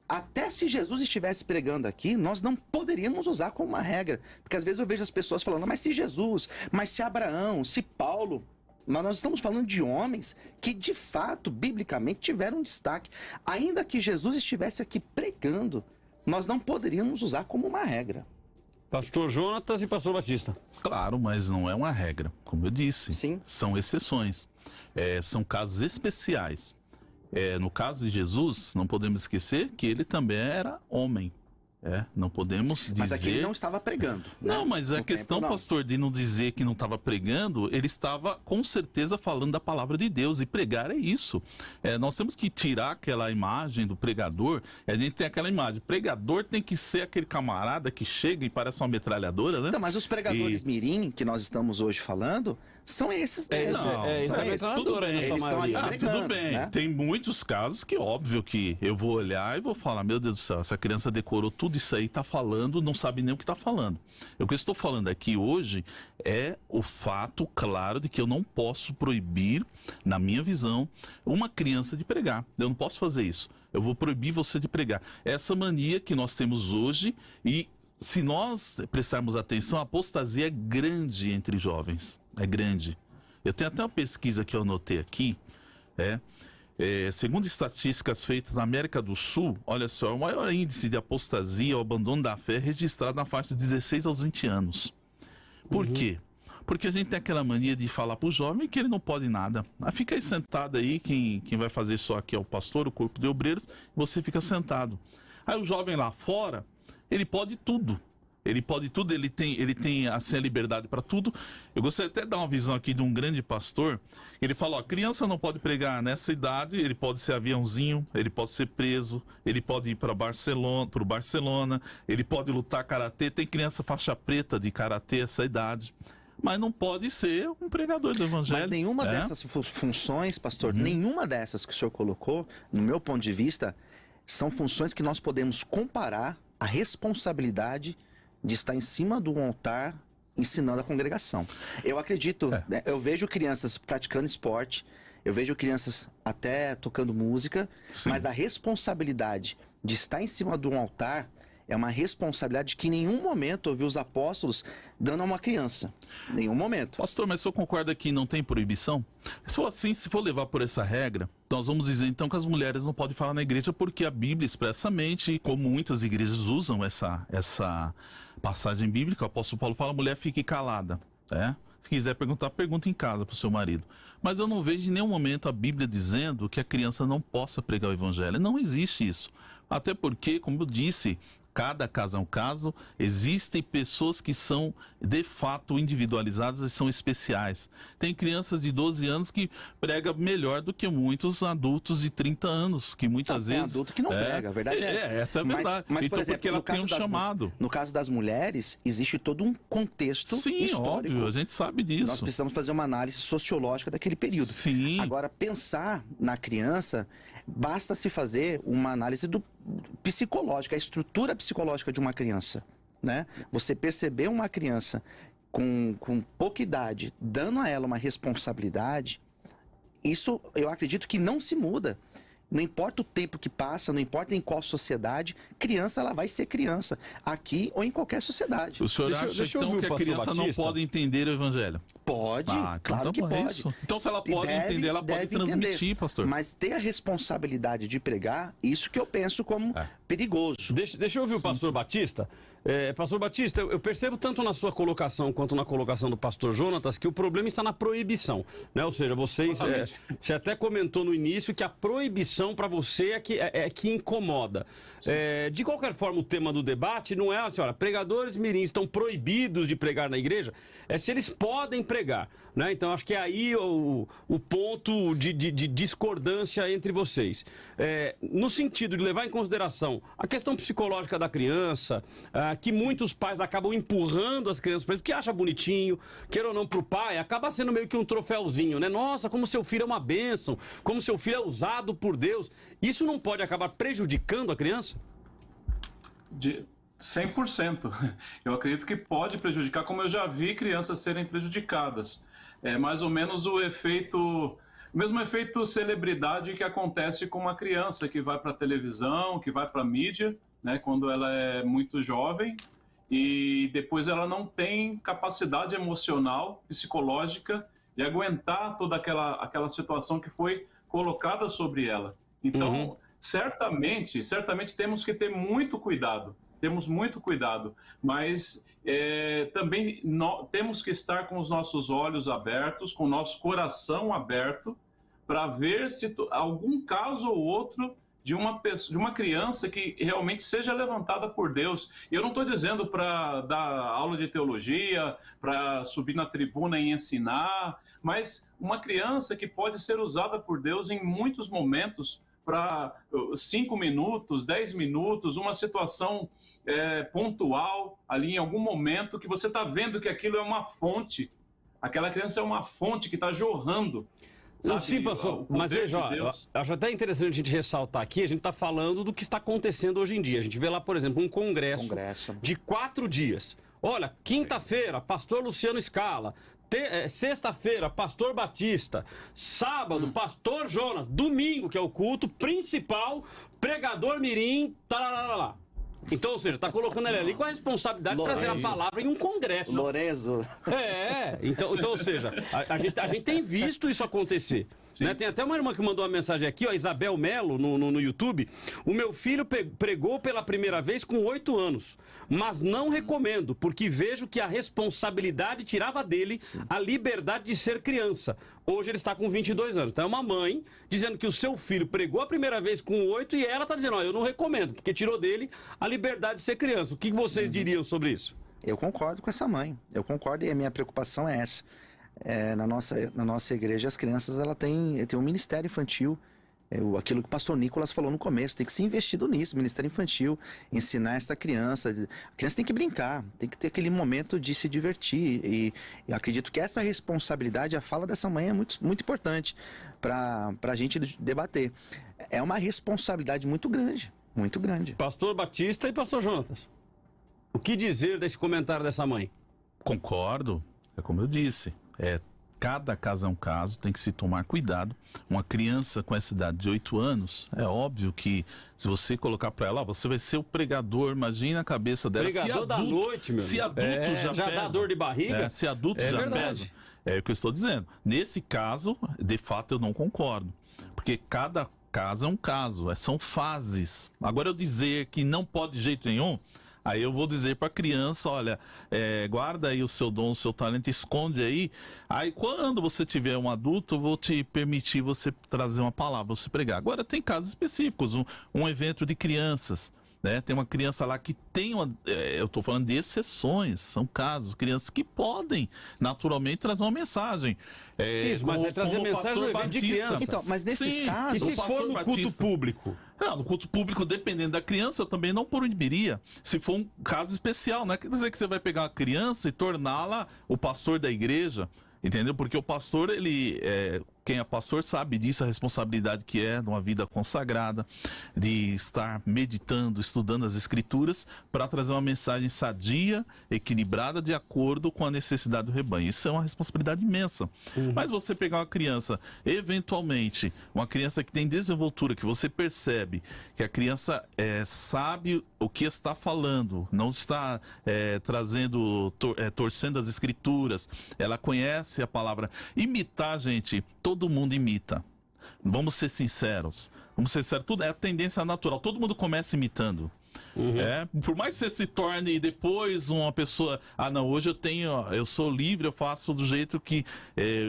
até se Jesus estivesse pregando aqui, nós não poderíamos usar como uma regra. Porque às vezes eu vejo as pessoas falando, mas se Jesus, mas se Abraão, se Paulo... Mas nós estamos falando de homens que, de fato, biblicamente, tiveram destaque. Ainda que Jesus estivesse aqui pregando, nós não poderíamos usar como uma regra. Pastor Jonatas e Pastor Batista. Claro, mas não é uma regra. Como eu disse, sim, são exceções. São casos especiais. No caso de Jesus, não podemos esquecer que ele também era homem. Não podemos dizer... Mas aqui ele não estava pregando. Não, né? mas a questão, pastor, de não dizer que não estava pregando, ele estava com certeza falando da palavra de Deus, e pregar é isso. Nós temos que tirar aquela imagem do pregador, a gente tem aquela imagem, pregador tem que ser aquele camarada que chega e parece uma metralhadora, né? Não, mas os pregadores mirim, que nós estamos hoje falando, são esses mesmo. Tudo bem. Eles estão ali pregando, tudo bem. Né? Tem muitos casos que, óbvio, que eu vou olhar e vou falar, meu Deus do céu, essa criança decorou tudo isso aí, tá falando, não sabe nem o que tá falando. O que eu estou falando aqui hoje é o fato claro de que eu não posso proibir, na minha visão, uma criança de pregar. Eu não posso fazer isso. Eu vou proibir você de pregar. Essa mania que nós temos hoje, e se nós prestarmos atenção, a apostasia é grande entre jovens. É grande. Eu tenho até uma pesquisa que eu anotei aqui, segundo estatísticas feitas na América do Sul, olha só, o maior índice de apostasia ou abandono da fé é registrado na faixa de 16 aos 20 anos. Por quê? Porque a gente tem aquela mania de falar pro jovem que ele não pode nada. Fica aí sentado aí, quem vai fazer só aqui é o pastor, o corpo de obreiros, você fica sentado. Aí o jovem lá fora, ele pode tudo. Ele pode tudo, ele tem assim, a liberdade para tudo. Eu gostaria até de dar uma visão aqui de um grande pastor. Ele fala, criança não pode pregar nessa idade, ele pode ser aviãozinho, ele pode ser preso, ele pode ir para o Barcelona, ele pode lutar karatê. Tem criança faixa preta de karatê essa idade. Mas não pode ser um pregador do evangelho. Mas nenhuma dessas funções, pastor, nenhuma dessas que o senhor colocou, no meu ponto de vista, são funções que nós podemos comparar a responsabilidade de estar em cima do altar ensinando a congregação. Eu acredito, eu vejo crianças praticando esporte, eu vejo crianças até tocando música, mas a responsabilidade de estar em cima de um altar é uma responsabilidade que em nenhum momento eu vi os apóstolos dando a uma criança. Nenhum momento. Pastor, mas o senhor concorda que não tem proibição? Se for assim, se for levar por essa regra, nós vamos dizer então que as mulheres não podem falar na igreja, porque a Bíblia expressamente, como muitas igrejas usam essa passagem bíblica, o apóstolo Paulo fala, mulher fique calada, Se quiser perguntar, pergunta em casa para o seu marido. Mas eu não vejo em nenhum momento a Bíblia dizendo que a criança não possa pregar o evangelho. Não existe isso. Até porque, como eu disse, cada caso é um caso, existem pessoas que são de fato individualizadas e são especiais. Tem crianças de 12 anos que pregam melhor do que muitos adultos de 30 anos, que muitas vezes... Tem adulto que não prega, a verdade é essa. Essa é a verdade. Mas então, por exemplo, porque ela tem um chamado. No caso das mulheres, existe todo um contexto histórico. Óbvio, a gente sabe disso. Nós precisamos fazer uma análise sociológica daquele período. Sim. Agora, pensar na criança, basta se fazer uma análise psicológica, a estrutura psicológica de uma criança, né? Você perceber uma criança com pouca idade, dando a ela uma responsabilidade, isso eu acredito que não se muda. Não importa o tempo que passa, não importa em qual sociedade, criança ela vai ser criança, aqui ou em qualquer sociedade. O senhor acha então que a criança não pode entender o evangelho? Pode, claro que pode. Então se ela pode entender, ela pode transmitir, pastor. Mas ter a responsabilidade de pregar, isso que eu penso como perigoso. Deixa eu ouvir o pastor Batista. Pastor Batista, eu percebo tanto na sua colocação quanto na colocação do pastor Jonatas que o problema está na proibição, né? Ou seja, você até comentou no início que a proibição situação para você que incomoda. De qualquer forma, o tema do debate não é assim, olha, pregadores mirins estão proibidos de pregar na igreja, é se eles podem pregar, né? Então, acho que é aí o ponto de discordância entre vocês. No sentido de levar em consideração a questão psicológica da criança, que muitos pais acabam empurrando as crianças para isso, porque acha bonitinho, queira ou não, para o pai, acaba sendo meio que um troféuzinho, né? Nossa, como seu filho é uma bênção, como seu filho é usado por Deus. Isso não pode acabar prejudicando a criança? 100%. Eu acredito que pode prejudicar, como eu já vi crianças serem prejudicadas. É mais ou menos o mesmo efeito celebridade que acontece com uma criança que vai para a televisão, que vai para a mídia, né, quando ela é muito jovem, e depois ela não tem capacidade emocional, psicológica, de aguentar toda aquela situação que foi colocada sobre ela. Então, certamente temos que ter muito cuidado. Temos muito cuidado, mas também temos que estar com os nossos olhos abertos, com o nosso coração aberto, para ver se algum caso ou outro de uma criança que realmente seja levantada por Deus. E eu não estou dizendo para dar aula de teologia, para subir na tribuna e ensinar, mas uma criança que pode ser usada por Deus em muitos momentos, para 5 minutos, 10 minutos, uma situação pontual ali em algum momento que você está vendo que aquilo é uma fonte, aquela criança é uma fonte que está jorrando. Sim, pastor, mas veja, acho até interessante a gente ressaltar aqui, a gente está falando do que está acontecendo hoje em dia. A gente vê lá, por exemplo, um congresso. De 4 dias. Olha, quinta-feira, pastor Luciano Scala. Sexta-feira, pastor Batista. Sábado, pastor Jonas. Domingo, que é o culto principal, pregador mirim, tarará. Então, ou seja, está colocando ele ali com a responsabilidade de trazer a palavra em um congresso. Lorenzo. Então, ou seja, a gente tem visto isso acontecer. Né? Tem até uma irmã que mandou uma mensagem aqui, ó, Isabel Melo, no YouTube. O meu filho pregou pela primeira vez com 8 anos, mas não recomendo, porque vejo que a responsabilidade tirava dele a liberdade de ser criança. Hoje ele está com 22 anos. Então é uma mãe dizendo que o seu filho pregou a primeira vez com 8 e ela está dizendo, ó, eu não recomendo, porque tirou dele a liberdade de ser criança. O que vocês diriam sobre isso? Eu concordo com essa mãe. Eu concordo e a minha preocupação é essa. Na nossa igreja, as crianças têm um ministério infantil. Aquilo que o pastor Nicolas falou no começo, tem que ser investido nisso, ministério infantil, ensinar essa criança. A criança tem que brincar, tem que ter aquele momento de se divertir. E eu acredito que essa responsabilidade, a fala dessa mãe é muito, muito importante para a gente debater. É uma responsabilidade muito grande, muito grande. Pastor Batista e pastor Jonatas, o que dizer desse comentário dessa mãe? Concordo, é como eu disse. Cada caso é um caso, tem que se tomar cuidado. Uma criança com essa idade de 8 anos, é óbvio que se você colocar para ela, você vai ser o pregador, imagina a cabeça dela. Pregador da noite, meu. Se adulto já dá dor de barriga. Se adulto já verdade. pesa. É o que eu estou dizendo. Nesse caso, de fato, eu não concordo. Porque cada caso é um caso, são fases. Agora eu dizer que não pode de jeito nenhum, aí eu vou dizer para a criança, olha, guarda aí o seu dom, o seu talento, esconde aí. Aí quando você tiver um adulto, eu vou te permitir você trazer uma palavra, você pregar. Agora tem casos específicos, um evento de crianças, né? Tem uma criança lá que tem eu estou falando de exceções, são casos, crianças que podem naturalmente trazer uma mensagem. Isso, mas vai trazer mensagem no evento de criança. Então, mas nesses casos... E se for no culto público? Não, no culto público, dependendo da criança, eu também não proibiria. Se for um caso especial, não é quer dizer que você vai pegar uma criança e torná-la o pastor da igreja, entendeu? Porque o pastor, quem é pastor sabe disso, a responsabilidade que é de uma vida consagrada, de estar meditando, estudando as escrituras, para trazer uma mensagem sadia, equilibrada, de acordo com a necessidade do rebanho. Isso é uma responsabilidade imensa. Mas você pegar uma criança, eventualmente, uma criança que tem desenvoltura, que você percebe que a criança sabe o que está falando, não está torcendo as escrituras, ela conhece a palavra. Imitar, gente, todo mundo imita. Vamos ser sinceros. Tudo é a tendência natural. Todo mundo começa imitando. Por mais que você se torne depois uma pessoa, não, hoje eu sou livre, eu faço do jeito que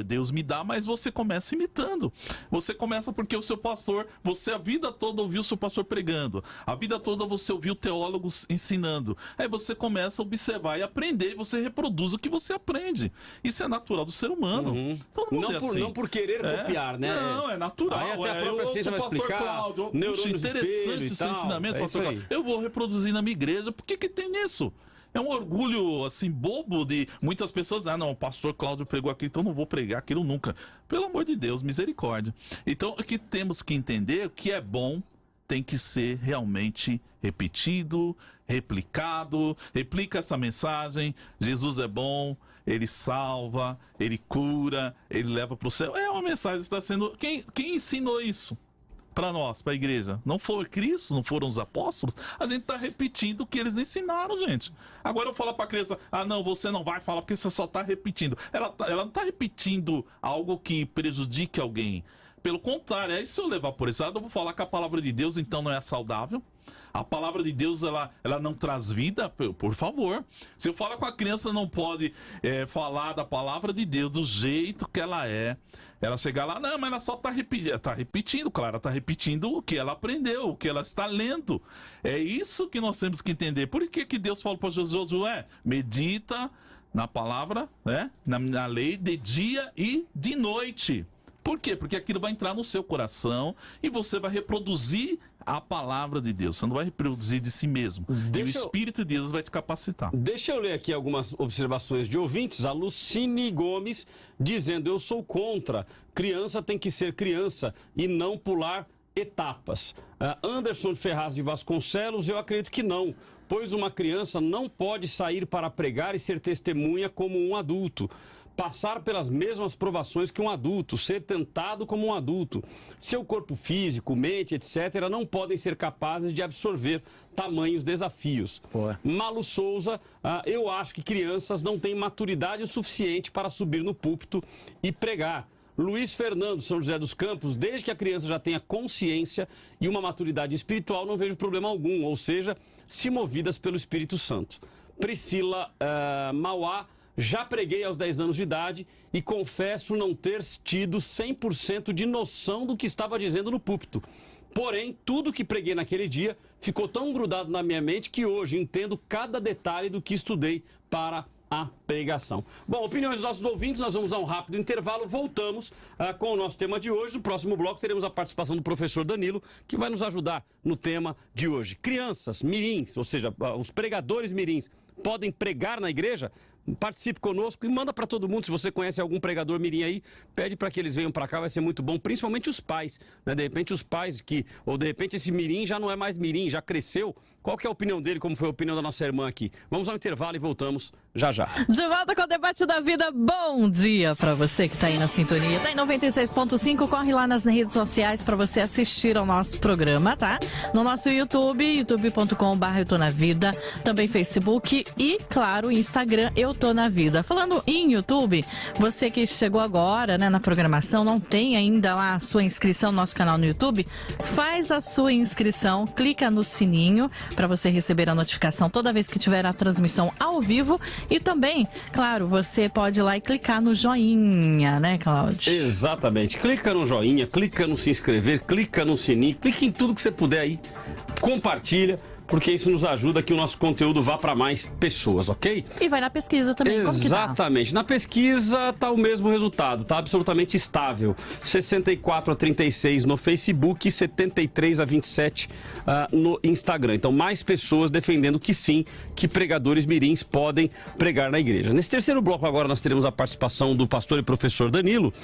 Deus me dá, mas você começa imitando. Você começa porque o seu pastor, você a vida toda ouviu o seu pastor pregando, a vida toda você ouviu teólogos ensinando. Aí você começa a observar e aprender, e você reproduz o que você aprende. Isso é natural do ser humano. Todo mundo Não por querer copiar, né? Não, é natural. Aí até a própria ciência vai explicar. Cláudio, Interessante o seu ensinamento, pastor Cláudio. Eu vou reproduzir na minha igreja. Por que tem nisso? É um orgulho, assim, bobo de muitas pessoas. Não, o pastor Cláudio pregou aquilo, então não vou pregar aquilo nunca. Pelo amor de Deus, misericórdia. Então, o que temos que entender, o que é bom tem que ser realmente repetido, replicado. Replica essa mensagem. Jesus é bom, ele salva, ele cura, ele leva para o céu. É uma mensagem que está sendo... Quem ensinou isso para nós, para a igreja? Não foi Cristo? Não foram os apóstolos? A gente está repetindo o que eles ensinaram, gente. Agora eu falo para a criança, não, você não vai falar porque você só está repetindo. Ela não está repetindo algo que prejudique alguém. Pelo contrário, se eu levar por esse lado, eu vou falar que a palavra de Deus então não é saudável. A palavra de Deus, ela não traz vida, por favor. Se eu falar com a criança, não pode falar da palavra de Deus do jeito que ela é. Ela chegar lá, não, mas ela só está repetindo, claro, ela está repetindo o que ela aprendeu, o que ela está lendo. É isso que nós temos que entender. Por que Deus falou para Josué? Medita na palavra, na lei de dia e de noite. Por quê? Porque aquilo vai entrar no seu coração e você vai reproduzir a palavra de Deus. Você não vai reproduzir de si mesmo. E o Espírito de Deus vai te capacitar. Deixa eu ler aqui algumas observações de ouvintes. A Lucine Gomes dizendo, eu sou contra. Criança tem que ser criança e não pular etapas. Anderson Ferraz de Vasconcelos, eu acredito que não. Pois uma criança não pode sair para pregar e ser testemunha como um adulto. Passar pelas mesmas provações que um adulto, ser tentado como um adulto. Seu corpo físico, mente, etc., não podem ser capazes de absorver tamanhos desafios. Malu Souza, eu acho que crianças não têm maturidade o suficiente para subir no púlpito e pregar. Luiz Fernando, São José dos Campos, desde que a criança já tenha consciência e uma maturidade espiritual, não vejo problema algum, ou seja, se movidas pelo Espírito Santo. Priscila Mauá, já preguei aos 10 anos de idade e confesso não ter tido 100% de noção do que estava dizendo no púlpito. Porém, tudo que preguei naquele dia ficou tão grudado na minha mente que hoje entendo cada detalhe do que estudei para a pregação. Bom, opiniões dos nossos ouvintes, nós vamos a um rápido intervalo, voltamos com o nosso tema de hoje. No próximo bloco teremos a participação do professor Danilo, que vai nos ajudar no tema de hoje. Crianças, mirins, ou seja, os pregadores mirins, podem pregar na igreja? Participe conosco e manda para todo mundo. Se você conhece algum pregador mirim aí, pede para que eles venham para cá, vai ser muito bom, principalmente os pais, né? De repente os pais ou de repente esse mirim já não é mais mirim, já cresceu. Qual que é a opinião dele, como foi a opinião da nossa irmã aqui? Vamos ao intervalo e voltamos já já. De volta com o Debate da Vida. Bom dia para você que está aí na sintonia. Tá em 96.5, corre lá nas redes sociais para você assistir ao nosso programa, tá? No nosso YouTube, youtube.com/Eu Tô Na Vida, também Facebook e, claro, Instagram Eu Tô Na Vida. Falando em YouTube, você que chegou agora, né, na programação, não tem ainda lá a sua inscrição no nosso canal no YouTube, faz a sua inscrição, clica no sininho para você receber a notificação toda vez que tiver a transmissão ao vivo. E também, claro, você pode ir lá e clicar no joinha, né, Cláudio? Exatamente. Clica no joinha, clica no se inscrever, clica no sininho, clica em tudo que você puder aí. Compartilha, porque isso nos ajuda que o nosso conteúdo vá para mais pessoas, ok? E vai na pesquisa também, como que tá? Exatamente. Na pesquisa tá o mesmo resultado, tá absolutamente estável. 64-36 no Facebook e 73-27 no Instagram. Então, mais pessoas defendendo que sim, que pregadores mirins podem pregar na igreja. Nesse terceiro bloco agora nós teremos a participação do pastor e professor Danilo,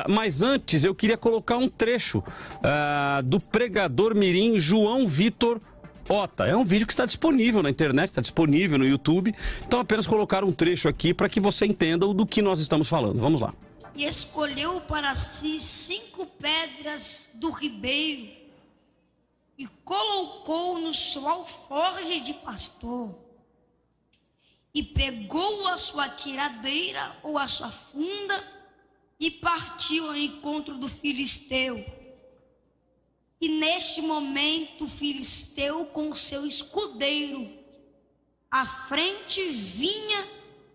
mas antes eu queria colocar um trecho do pregador mirim João Vitor Ota. É um vídeo que está disponível na internet, está disponível no YouTube. Então apenas colocar um trecho aqui para que você entenda do que nós estamos falando. Vamos lá. E escolheu para si 5 pedras do ribeiro e colocou no seu alforje de pastor. E pegou a sua tiradeira ou a sua funda e partiu ao encontro do filisteu. E neste momento o filisteu com o seu escudeiro à frente vinha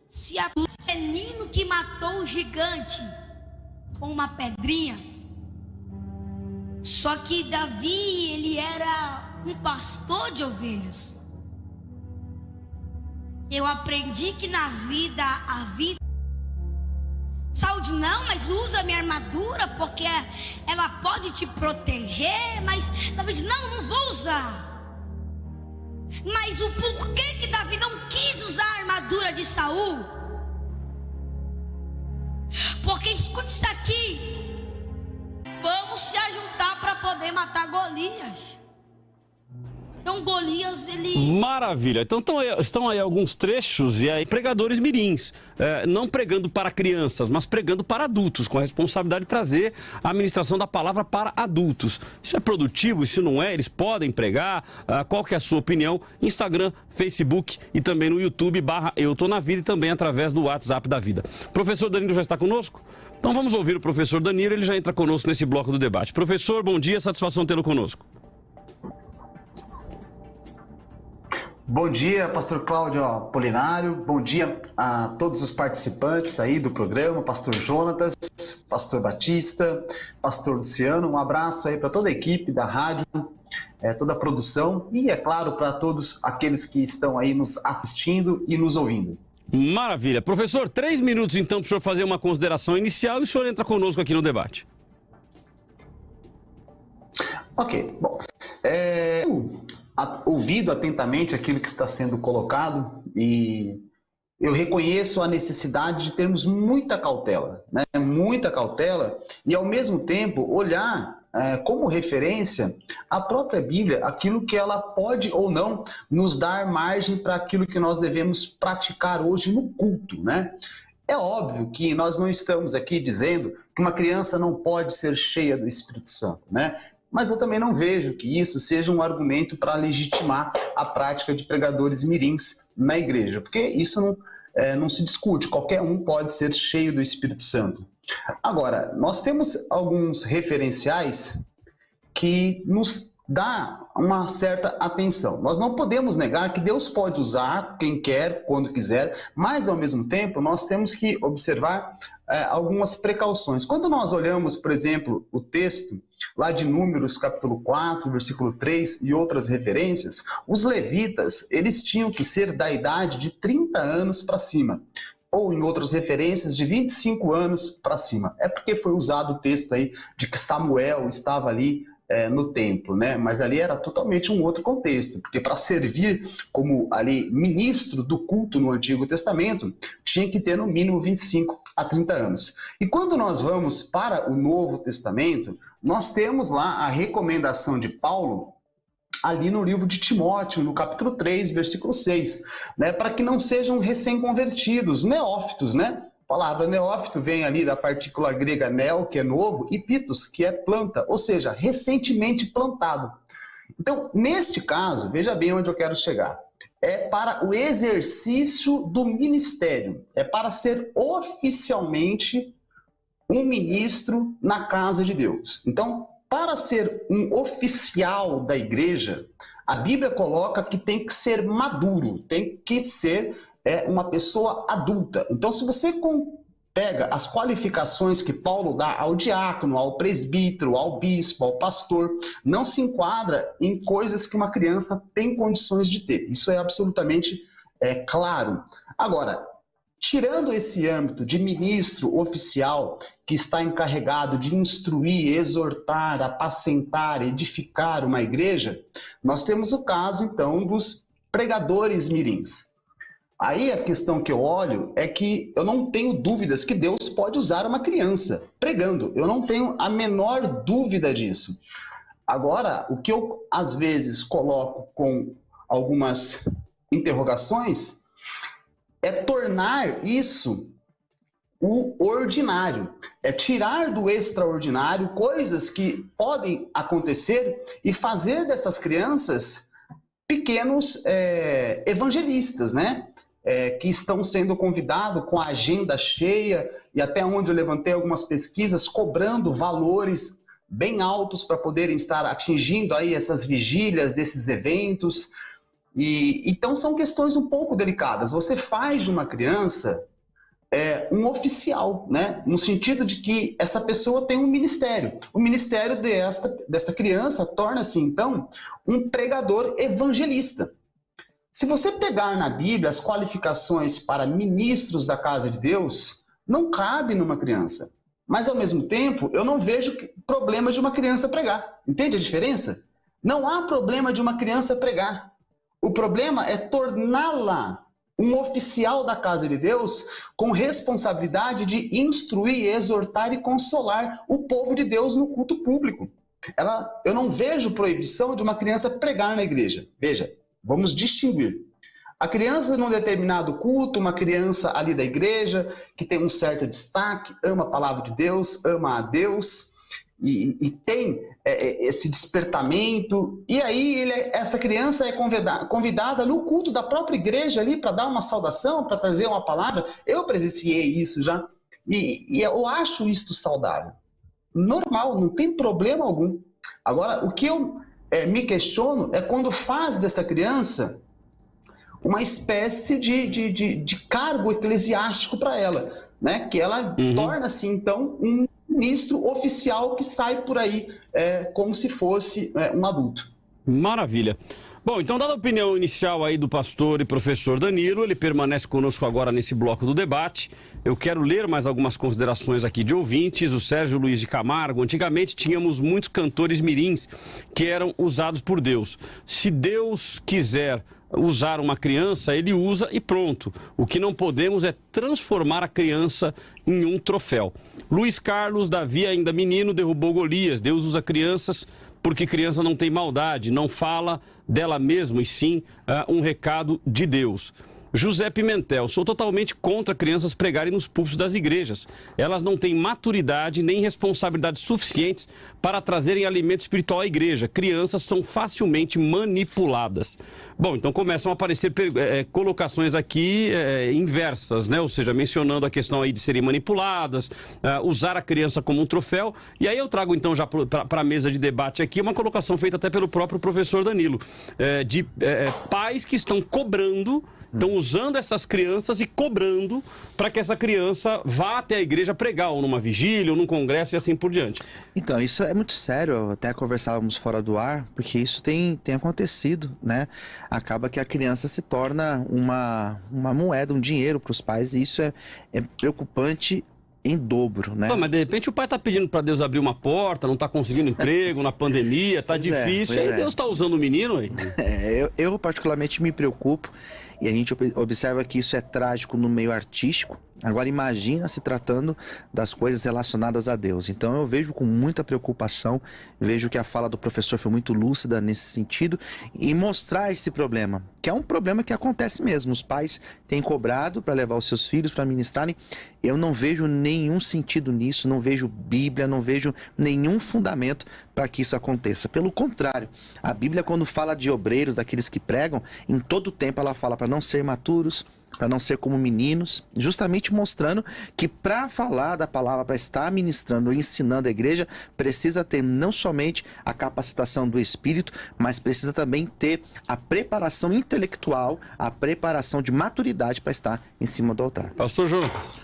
se a menino que matou o gigante com uma pedrinha. Só que Davi, ele era um pastor de ovelhas. Eu aprendi que na vida, a vida... Saúde não, mas usa minha armadura porque ela pode te proteger. Mas Davi diz, não vou usar. Mas o porquê que Davi não quis usar a armadura de Saul? Porque, escute isso aqui, vamos se ajuntar para poder matar Golias. Então Golias, ele... Maravilha. Então estão aí alguns trechos e aí pregadores mirins, não pregando para crianças, mas pregando para adultos, com a responsabilidade de trazer a ministração da palavra para adultos. Isso é produtivo? Isso não é? Eles podem pregar? Qual que é a sua opinião? Instagram, Facebook e também no YouTube /EuToNaVida e também através do WhatsApp da Vida. Professor Danilo já está conosco? Então vamos ouvir o professor Danilo, ele já entra conosco nesse bloco do debate. Professor, bom dia, satisfação tê-lo conosco. Bom dia, pastor Cláudio Apolinário, bom dia a todos os participantes aí do programa, pastor Jonatas, pastor Batista, pastor Luciano, um abraço aí para toda a equipe da rádio, toda a produção e, é claro, para todos aqueles que estão aí nos assistindo e nos ouvindo. Maravilha. Professor, 3 minutos então para o senhor fazer uma consideração inicial e o senhor entra conosco aqui no debate. Ok, bom, ouvido atentamente aquilo que está sendo colocado e eu reconheço a necessidade de termos muita cautela, né? Muita cautela e ao mesmo tempo olhar como referência a própria Bíblia, aquilo que ela pode ou não nos dar margem para aquilo que nós devemos praticar hoje no culto, né? É óbvio que nós não estamos aqui dizendo que uma criança não pode ser cheia do Espírito Santo, né? Mas eu também não vejo que isso seja um argumento para legitimar a prática de pregadores mirins na igreja, porque isso não se discute, qualquer um pode ser cheio do Espírito Santo. Agora, nós temos alguns referenciais que nos dá uma certa atenção. Nós não podemos negar que Deus pode usar quem quer, quando quiser, mas ao mesmo tempo nós temos que observar algumas precauções. Quando nós olhamos, por exemplo, o texto lá de Números, capítulo 4, versículo 3 e outras referências, os levitas, eles tinham que ser da idade de 30 anos para cima, ou em outras referências, de 25 anos para cima. É porque foi usado o texto aí de que Samuel estava ali no templo, né? Mas ali era totalmente um outro contexto, porque para servir como ali ministro do culto no Antigo Testamento, tinha que ter no mínimo 25 a 30 anos. E quando nós vamos para o Novo Testamento, nós temos lá a recomendação de Paulo, ali no livro de Timóteo, no capítulo 3, versículo 6, né? Para que não sejam recém-convertidos, neófitos, né? A palavra neófito vem ali da partícula grega neo, que é novo, e pitos, que é planta, ou seja, recentemente plantado. Então, neste caso, veja bem onde eu quero chegar. É para o exercício do ministério, é para ser oficialmente um ministro na casa de Deus. Então, para ser um oficial da igreja, a Bíblia coloca que tem que ser maduro, tem que ser uma pessoa adulta. Então, se você pega as qualificações que Paulo dá ao diácono, ao presbítero, ao bispo, ao pastor, não se enquadra em coisas que uma criança tem condições de ter. Isso é absolutamente claro. Agora, tirando esse âmbito de ministro oficial que está encarregado de instruir, exortar, apacentar, edificar uma igreja, nós temos o caso, então, dos pregadores mirins. Aí a questão que eu olho é que eu não tenho dúvidas que Deus pode usar uma criança pregando. Eu não tenho a menor dúvida disso. Agora, o que eu às vezes coloco com algumas interrogações é tornar isso o ordinário. É tirar do extraordinário coisas que podem acontecer e fazer dessas crianças pequenos evangelistas, né? Que estão sendo convidados com a agenda cheia e até onde eu levantei algumas pesquisas cobrando valores bem altos para poderem estar atingindo aí essas vigílias, esses eventos. E então são questões um pouco delicadas. Você faz de uma criança um oficial, né? No sentido de que essa pessoa tem um ministério. O ministério desta criança torna-se, então, um pregador evangelista. Se você pegar na Bíblia as qualificações para ministros da casa de Deus, não cabe numa criança. Mas, ao mesmo tempo, eu não vejo problema de uma criança pregar. Entende a diferença? Não há problema de uma criança pregar. O problema é torná-la um oficial da casa de Deus com responsabilidade de instruir, exortar e consolar o povo de Deus no culto público. Eu não vejo proibição de uma criança pregar na igreja. Veja, vamos distinguir. A criança num determinado culto, uma criança ali da igreja, que tem um certo destaque, ama a palavra de Deus, ama a Deus, e tem esse despertamento, e aí essa criança é convidada no culto da própria igreja ali para dar uma saudação, para trazer uma palavra. Eu presenciei isso já, e eu acho isto saudável. Normal, não tem problema algum. Agora, o que eu me questiono é quando faz dessa criança uma espécie de cargo eclesiástico para ela, né? Que ela torna-se, então, um ministro oficial que sai por aí como se fosse um adulto. Maravilha. Bom, então, dada a opinião inicial aí do pastor e professor Danilo, ele permanece conosco agora nesse bloco do debate. Eu quero ler mais algumas considerações aqui de ouvintes. O Sérgio Luiz de Camargo: antigamente tínhamos muitos cantores mirins que eram usados por Deus. Se Deus quiser usar uma criança, ele usa e pronto. O que não podemos é transformar a criança em um troféu. Luiz Carlos: Davi, ainda menino, derrubou Golias. Deus usa crianças porque criança não tem maldade, não fala dela mesma, e sim um recado de Deus. José Pimentel: sou totalmente contra crianças pregarem nos púlpitos das igrejas. Elas não têm maturidade nem responsabilidades suficientes para trazerem alimento espiritual à igreja. Crianças são facilmente manipuladas. Bom, então começam a aparecer colocações aqui inversas, né? Ou seja, mencionando a questão aí de serem manipuladas, usar a criança como um troféu. E aí eu trago então já para a mesa de debate aqui uma colocação feita até pelo próprio professor Danilo, de pais que estão cobrando, estão usando essas crianças e cobrando para que essa criança vá até a igreja pregar, ou numa vigília, ou num congresso e assim por diante. Então, isso é muito sério, até conversávamos fora do ar, porque isso tem acontecido, né? Acaba que a criança se torna uma moeda, um dinheiro para os pais, e isso é preocupante em dobro, né? Pô, mas de repente o pai tá pedindo para Deus abrir uma porta, não tá conseguindo emprego na pandemia, tá difícil, e aí Deus tá usando o menino aí. Eu particularmente me preocupo, e a gente observa que isso é trágico no meio artístico. Agora imagina se tratando das coisas relacionadas a Deus. Então eu vejo com muita preocupação, vejo que a fala do professor foi muito lúcida nesse sentido, e mostrar esse problema, que é um problema que acontece mesmo. Os pais têm cobrado para levar os seus filhos para ministrarem. Eu não vejo nenhum sentido nisso, não vejo Bíblia, não vejo nenhum fundamento para que isso aconteça. Pelo contrário, a Bíblia, quando fala de obreiros, daqueles que pregam, em todo tempo ela fala para não ser maturos, para não ser como meninos, justamente mostrando que para falar da palavra, para estar ministrando, ensinando a igreja, precisa ter não somente a capacitação do Espírito, mas precisa também ter a preparação intelectual, a preparação de maturidade para estar em cima do altar. Pastor Jonas.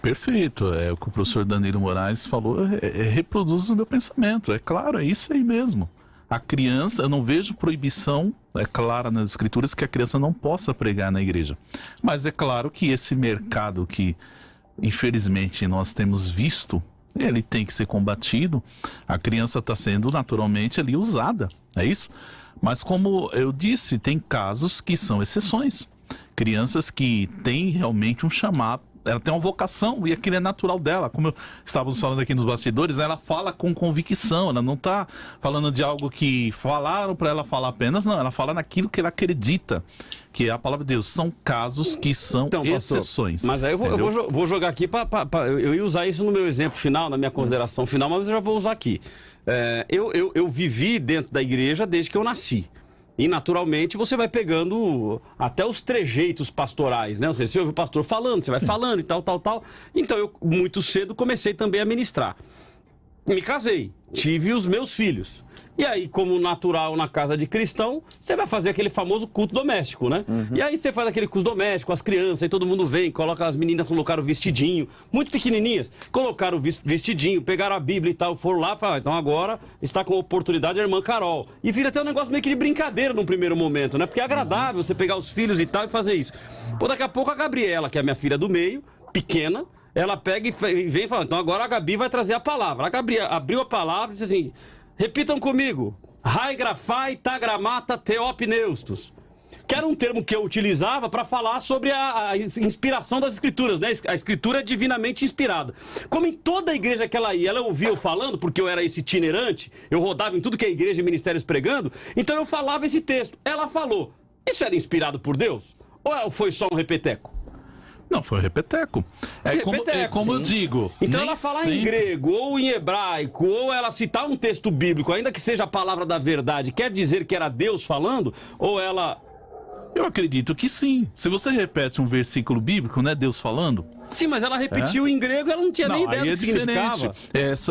Perfeito, é o que o professor Danilo Moraes falou, reproduz o meu pensamento, é claro, é isso aí mesmo. A criança, eu não vejo proibição, é clara nas escrituras que a criança não possa pregar na igreja. Mas é claro que esse mercado que, infelizmente, nós temos visto, ele tem que ser combatido. A criança está sendo naturalmente ali usada, é isso? Mas como eu disse, tem casos que são exceções. Crianças que têm realmente um chamado, ela tem uma vocação e aquilo é natural dela. Como estávamos falando aqui nos bastidores, ela fala com convicção, ela não está falando de algo que falaram para ela falar apenas, não, ela fala naquilo que ela acredita, que é a palavra de Deus. São casos que são exceções. Pastor, mas aí eu vou jogar aqui, eu ia usar isso no meu exemplo final, na minha consideração final, mas eu já vou usar aqui. Eu vivi dentro da igreja desde que eu nasci. E naturalmente você vai pegando até os trejeitos pastorais, né? Você ouve o pastor falando, você vai falando e tal. Então eu muito cedo comecei também a ministrar. me casei, tive os meus filhos. E aí, como natural na casa de cristão, você vai fazer aquele famoso culto doméstico, né? E aí você faz aquele culto doméstico, as crianças, aí todo mundo vem, coloca as meninas, colocaram o vestidinho, muito pequenininhas, colocaram o vestidinho, pegaram a Bíblia e tal, foram lá e falaram, então agora está com a oportunidade a irmã Carol. E vira até um negócio meio que de brincadeira num primeiro momento, né? Porque é agradável você pegar os filhos e tal e fazer isso. Pô, daqui a pouco a Gabriela, que é a minha filha do meio, pequena, ela pega e vem falando, então agora a Gabi vai trazer a palavra. A Gabi abriu a palavra e disse assim... Repitam comigo. Raigrafai tagramata teopneustos. Que era um termo que eu utilizava para falar sobre a inspiração das escrituras, né? A escritura é divinamente inspirada. Como em toda a igreja que ela ia, ela ouvia eu falando, porque eu era esse itinerante, eu rodava em tudo que é igreja e ministérios pregando, então eu falava esse texto. Ela falou. Isso era inspirado por Deus? Ou foi só um repeteco? Não, foi o repeteco. Como eu digo. Então ela falar em grego ou em hebraico, ou ela citar um texto bíblico, ainda que seja a palavra da verdade, quer dizer que era Deus falando? Ou ela... Eu acredito que sim. Se você repete um versículo bíblico, né, Deus falando... Sim, mas ela repetiu em grego, ela não tinha nem ideia do que significava.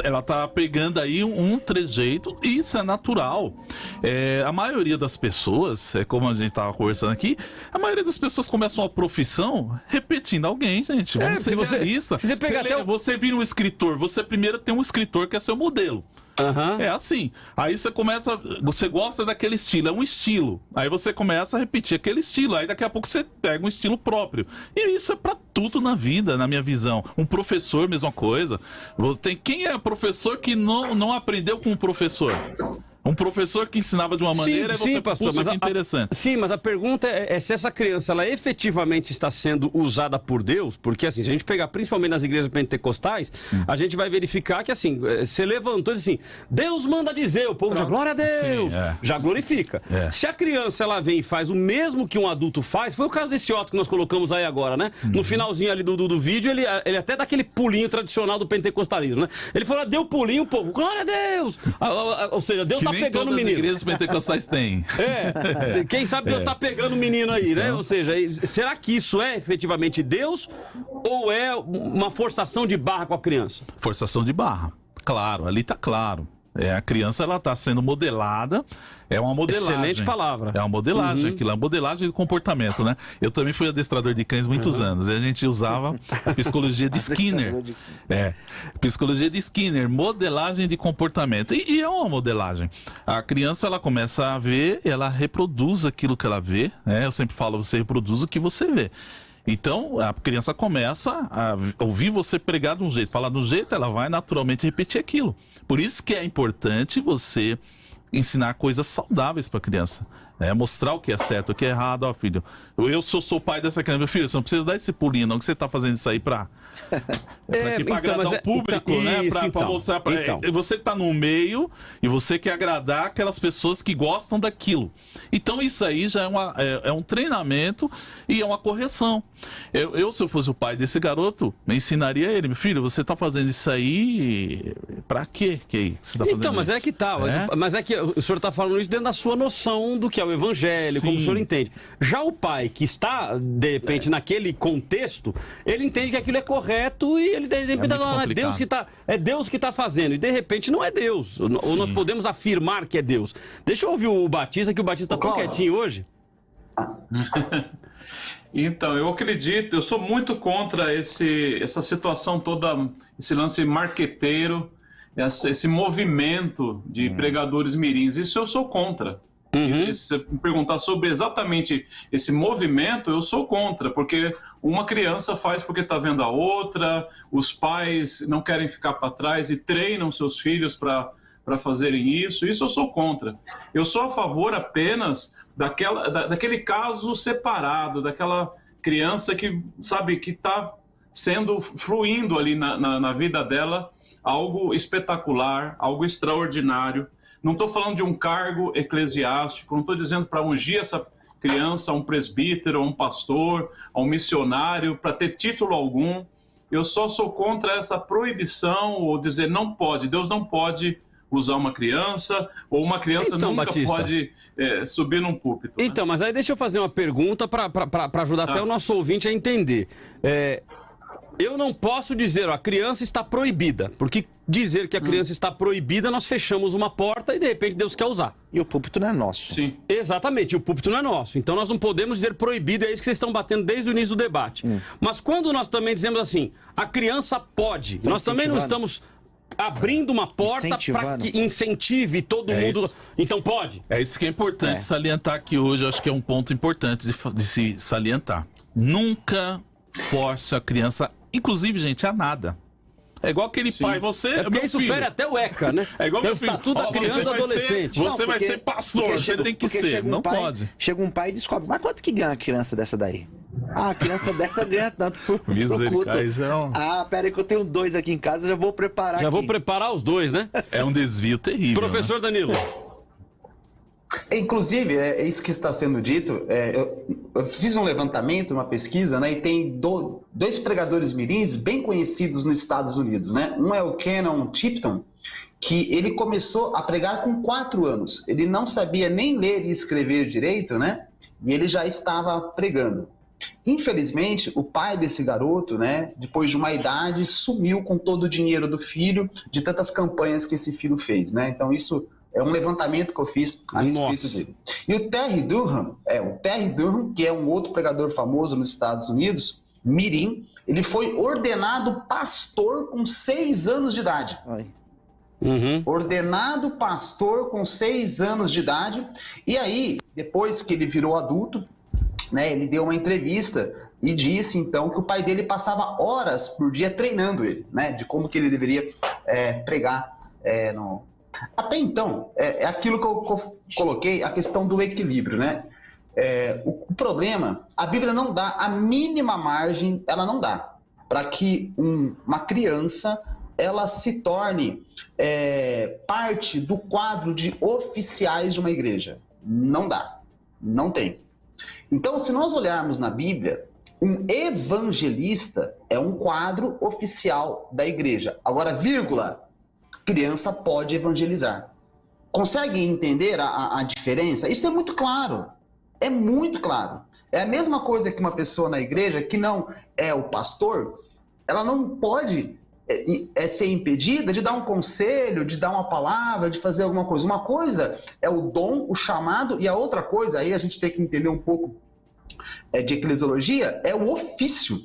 Ela tá pegando aí um trejeito, e isso é natural. A maioria das pessoas, como a gente tava conversando aqui, a maioria das pessoas começam uma profissão repetindo alguém, gente. Vamos ser realistas. Se você pegar você vira um escritor, você primeiro tem um escritor que é seu modelo. É assim. Aí você gosta daquele estilo, é um estilo. Aí você começa a repetir aquele estilo. Aí daqui a pouco você pega um estilo próprio. E isso é pra tudo na vida, na minha visão. Um professor, mesma coisa. Quem é professor que não aprendeu com um professor? Um professor que ensinava de uma maneira pastor, mas que interessante. Sim, mas a pergunta é se essa criança ela efetivamente está sendo usada por Deus, porque assim, se a gente pegar principalmente nas igrejas pentecostais, a gente vai verificar que assim, você levantou e disse assim, Deus manda dizer, o povo já glória a Deus, já glorifica. Se a criança ela vem e faz o mesmo que um adulto faz, foi o caso desse Otto que nós colocamos aí agora, né? No finalzinho ali do vídeo, ele até dá aquele pulinho tradicional do pentecostalismo, né? Ele falou, deu pulinho, o povo, glória a Deus! Ou seja, Deus tá pegando o menino. As igrejas pentecostais têm. Quem sabe Deus tá pegando o menino aí, né? Ou seja, será que isso é efetivamente Deus ou é uma forçação de barra com a criança? Forçação de barra. Claro, ali tá claro. A criança, ela tá sendo modelada. É uma modelagem. Excelente palavra. É uma modelagem, aquilo é uma modelagem de comportamento, né? Eu também fui adestrador de cães muitos anos. E a gente usava a psicologia de Skinner. Psicologia de Skinner, modelagem de comportamento. E é uma modelagem. A criança, ela começa a ver, ela reproduz aquilo que ela vê, né? Eu sempre falo, você reproduz o que você vê. Então, a criança começa a ouvir você pregar de um jeito, falar de um jeito, ela vai naturalmente repetir aquilo. Por isso que é importante você ensinar coisas saudáveis para a criança. Mostrar o que é certo, o que é errado. Ó, filho, eu sou o pai dessa criança. Meu filho, você não precisa dar esse pulinho, não, que você está fazendo isso aí para agradar o público, né? Para mostrar para você está no meio e você quer agradar aquelas pessoas que gostam daquilo. Então isso aí já é um treinamento e é uma correção. Se eu fosse o pai desse garoto, eu ensinaria ele, meu filho, você está fazendo isso aí para quê? Que você tá fazendo então, mas isso? é que tá. Mas é que o senhor está falando isso dentro da sua noção do que é o evangelho, como o senhor entende. Já o pai que está, de repente, naquele contexto, ele entende que aquilo é correto e ele de repente é Deus que está fazendo. E de repente não é Deus. Ou nós podemos afirmar que é Deus. Deixa eu ouvir o Batista, que o Batista está tão quietinho hoje. Então, eu acredito, eu sou muito contra essa situação toda, esse lance marqueteiro, esse movimento de pregadores mirins. Isso eu sou contra. Se você me perguntar sobre exatamente esse movimento, eu sou contra, porque uma criança faz porque está vendo a outra, os pais não querem ficar para trás e treinam seus filhos para fazerem isso eu sou contra. Eu sou a favor apenas daquele caso separado, daquela criança que, sabe, que está fluindo ali na vida dela algo espetacular, algo extraordinário. Não estou falando de um cargo eclesiástico, não estou dizendo para ungir essa criança a um presbítero, a um pastor, a um missionário, para ter título algum. Eu só sou contra essa proibição, ou dizer não pode, Deus não pode usar uma criança, ou uma criança nunca pode subir num púlpito. Então, mas aí deixa eu fazer uma pergunta para ajudar até o nosso ouvinte a entender. Eu não posso dizer, ó, a criança está proibida, porque dizer que a criança está proibida, nós fechamos uma porta e de repente Deus quer usar. E o púlpito não é nosso. Sim. Exatamente, o púlpito não é nosso. Então nós não podemos dizer proibido, é isso que vocês estão batendo desde o início do debate. Mas quando nós também dizemos assim, a criança pode, nós também não estamos abrindo uma porta para que incentive todo mundo. Isso. Então pode. É isso que é importante salientar aqui hoje, eu acho que é um ponto importante de se salientar. Nunca force a criança, inclusive, gente, a nada. É igual aquele pai, você É porque meu isso filho. fere até o ECA, né? É igual Tem meu o filho. estatuto da criança e do adolescente. Você vai ser pastor, você tem que ser. Não pode. Chega um pai e descobre, mas quanto que ganha uma criança dessa daí? Ah, a criança dessa ganha tanto pro culto. Misericórdia. Ah, pera aí que eu tenho 2 aqui em casa, já vou preparar Já aqui. vou preparar os 2, né? É um desvio terrível. Professor Danilo. Inclusive, é isso que está sendo dito. Eu fiz um levantamento, uma pesquisa, né? E tem 2 pregadores mirins bem conhecidos nos Estados Unidos, né? Um é o Kenan Tipton, que ele começou a pregar com 4 anos. Ele não sabia nem ler e escrever direito, né? E ele já estava pregando. Infelizmente, o pai desse garoto, né, depois de uma idade, sumiu com todo o dinheiro do filho, de tantas campanhas que esse filho fez, né? Então isso é um levantamento que eu fiz a respeito dele. E o Terry Durham, que é um outro pregador famoso nos Estados Unidos, mirim, ele foi ordenado pastor com 6 anos de idade. Ordenado pastor com 6 anos de idade. E aí, depois que ele virou adulto, né, ele deu uma entrevista e disse, então, que o pai dele passava horas por dia treinando ele, né, de como que ele deveria pregar no... Até então, é aquilo que eu coloquei, a questão do equilíbrio, né? O problema, a Bíblia não dá a mínima margem, ela não dá, para que uma criança ela se torne parte do quadro de oficiais de uma igreja. Não dá, não tem. Então, se nós olharmos na Bíblia, um evangelista é um quadro oficial da igreja. Agora, vírgula, criança pode evangelizar. Conseguem entender a diferença? Isso é muito claro. É muito claro. É a mesma coisa que uma pessoa na igreja que não é o pastor, ela não pode ser impedida de dar um conselho, de dar uma palavra, de fazer alguma coisa. Uma coisa é o dom, o chamado, e a outra coisa, aí a gente tem que entender um pouco de eclesiologia, é o ofício.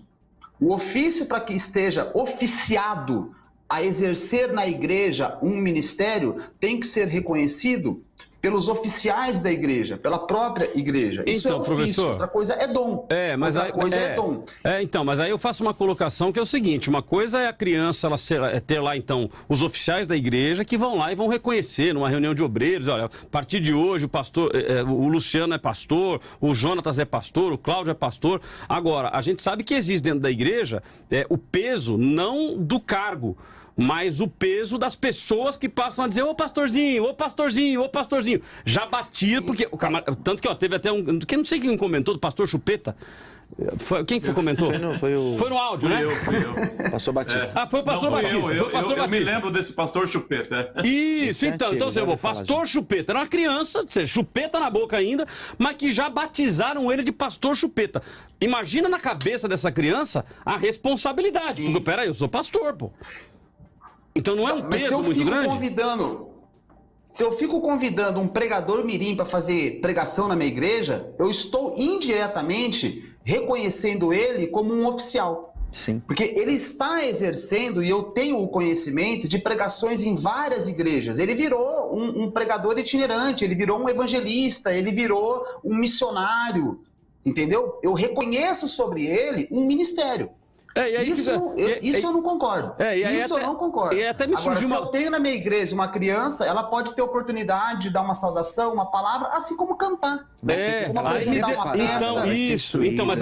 O ofício, para que esteja oficiado a exercer na igreja um ministério, tem que ser reconhecido pelos oficiais da igreja, pela própria igreja. Isso então, é ofício, professor, outra coisa é dom. Mas outra coisa é dom. Então, mas aí eu faço uma colocação que é o seguinte, uma coisa é a criança ter lá, então, os oficiais da igreja que vão lá e vão reconhecer numa reunião de obreiros, olha, a partir de hoje o pastor, o Luciano é pastor, o Jonatas é pastor, o Cláudio é pastor. Agora, a gente sabe que existe dentro da igreja o peso não do cargo, mas o peso das pessoas que passam a dizer ô pastorzinho, ô pastorzinho, ô pastorzinho. Já batia, porque o camarada, tanto que teve até que não sei quem comentou, do pastor Chupeta. Quem que comentou? Foi no áudio, né? Fui eu. Pastor Batista. Ah, foi o pastor Batista. Foi o pastor eu Batista. me lembro desse pastor Chupeta. Isso, então, o pastor Chupeta era uma criança, chupeta na boca ainda, mas que já batizaram ele de pastor Chupeta. Imagina na cabeça dessa criança a responsabilidade. Porque, peraí, eu sou pastor, pô. Então não é um peso muito grande? Se eu fico convidando um pregador mirim para fazer pregação na minha igreja, eu estou indiretamente reconhecendo ele como um oficial. Sim. Porque ele está exercendo, e eu tenho o conhecimento de pregações em várias igrejas. Ele virou um pregador itinerante, ele virou um evangelista, ele virou um missionário, entendeu? Eu reconheço sobre ele um ministério. Isso eu não concordo. Eu não concordo. Agora, se eu tenho na minha igreja uma criança, ela pode ter oportunidade de dar uma saudação, uma palavra, assim como cantar. Mas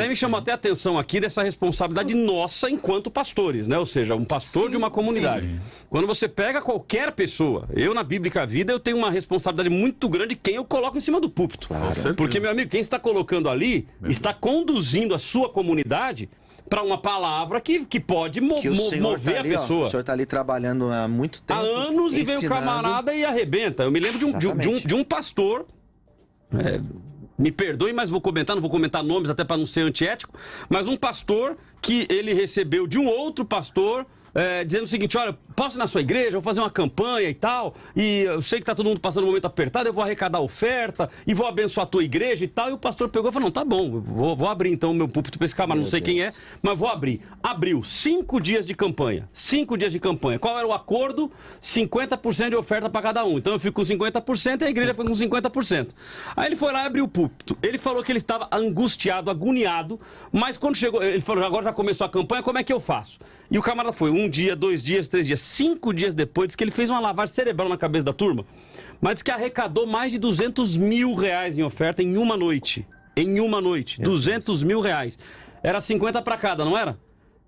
aí me chamou até a atenção aqui dessa responsabilidade nossa enquanto pastores, né? Ou seja, um pastor de uma comunidade. Sim. Quando você pega qualquer pessoa, eu na Bíblica Vida, eu tenho uma responsabilidade muito grande quem eu coloco em cima do púlpito. Claro. Porque, meu amigo, quem está colocando ali, está conduzindo a sua comunidade para uma palavra que pode mover a pessoa. O senhor está ali trabalhando há muito tempo. Há anos ensinando... e vem o camarada e arrebenta. Eu me lembro de um pastor, Me perdoe, mas vou comentar, não vou comentar nomes até para não ser antiético, mas um pastor que ele recebeu de um outro pastor, dizendo o seguinte: olha, posso ir na sua igreja, vou fazer uma campanha e tal, e eu sei que está todo mundo passando um momento apertado, eu vou arrecadar oferta e vou abençoar a tua igreja e tal. E o pastor pegou e falou: não, tá bom, vou abrir então o meu púlpito para esse camarada, não sei quem é, mas vou abrir. Abriu 5 dias de campanha, 5 dias de campanha. Qual era o acordo? 50% de oferta para cada um. Então eu fico com 50% e a igreja foi com 50%. Aí ele foi lá e abriu o púlpito. Ele falou que ele estava angustiado, agoniado, mas quando chegou, ele falou: agora já começou a campanha, como é que eu faço? E o camarada foi 1 dia, 2 dias, 3 dias, 5 dias depois, disse que ele fez uma lavagem cerebral na cabeça da turma, mas disse que arrecadou mais de 200 mil reais em oferta em uma noite. Em uma noite. 200 mil reais. Era 50 para cada, não era?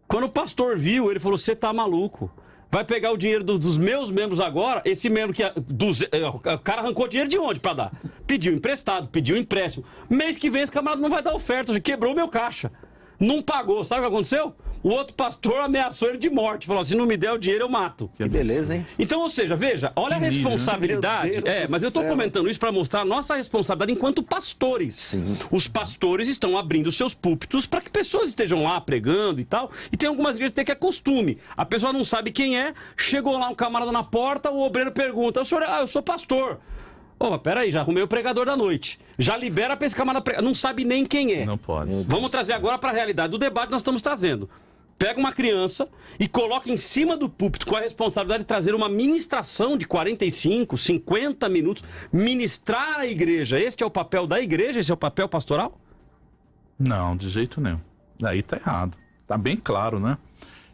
Quando o pastor viu, ele falou: você tá maluco. Vai pegar o dinheiro dos meus membros agora, esse membro que... o cara arrancou dinheiro de onde para dar? Pediu emprestado, pediu empréstimo. Mês que vem esse camarada não vai dar oferta, já quebrou meu caixa. Não pagou, sabe o que aconteceu? O outro pastor ameaçou ele de morte. Falou: se não me der o dinheiro, eu mato. Que beleza, hein? Então, ou seja, veja, olha a responsabilidade. Mas eu estou comentando isso para mostrar a nossa responsabilidade enquanto pastores. Sim. Os pastores estão abrindo seus púlpitos para que pessoas estejam lá pregando e tal. E tem algumas igrejas que é costume. A pessoa não sabe quem é, chegou lá um camarada na porta, o obreiro pergunta: eu sou pastor. Mas peraí, já arrumei o pregador da noite. Já libera para esse camarada pregar. Não sabe nem quem é. Não pode. Vamos trazer agora para a realidade do debate que nós estamos trazendo. Pega uma criança e coloca em cima do púlpito com a responsabilidade de trazer uma ministração de 45, 50 minutos, ministrar a igreja. Este é o papel da igreja? Esse é o papel pastoral? Não, de jeito nenhum. Aí tá errado. Tá bem claro, né?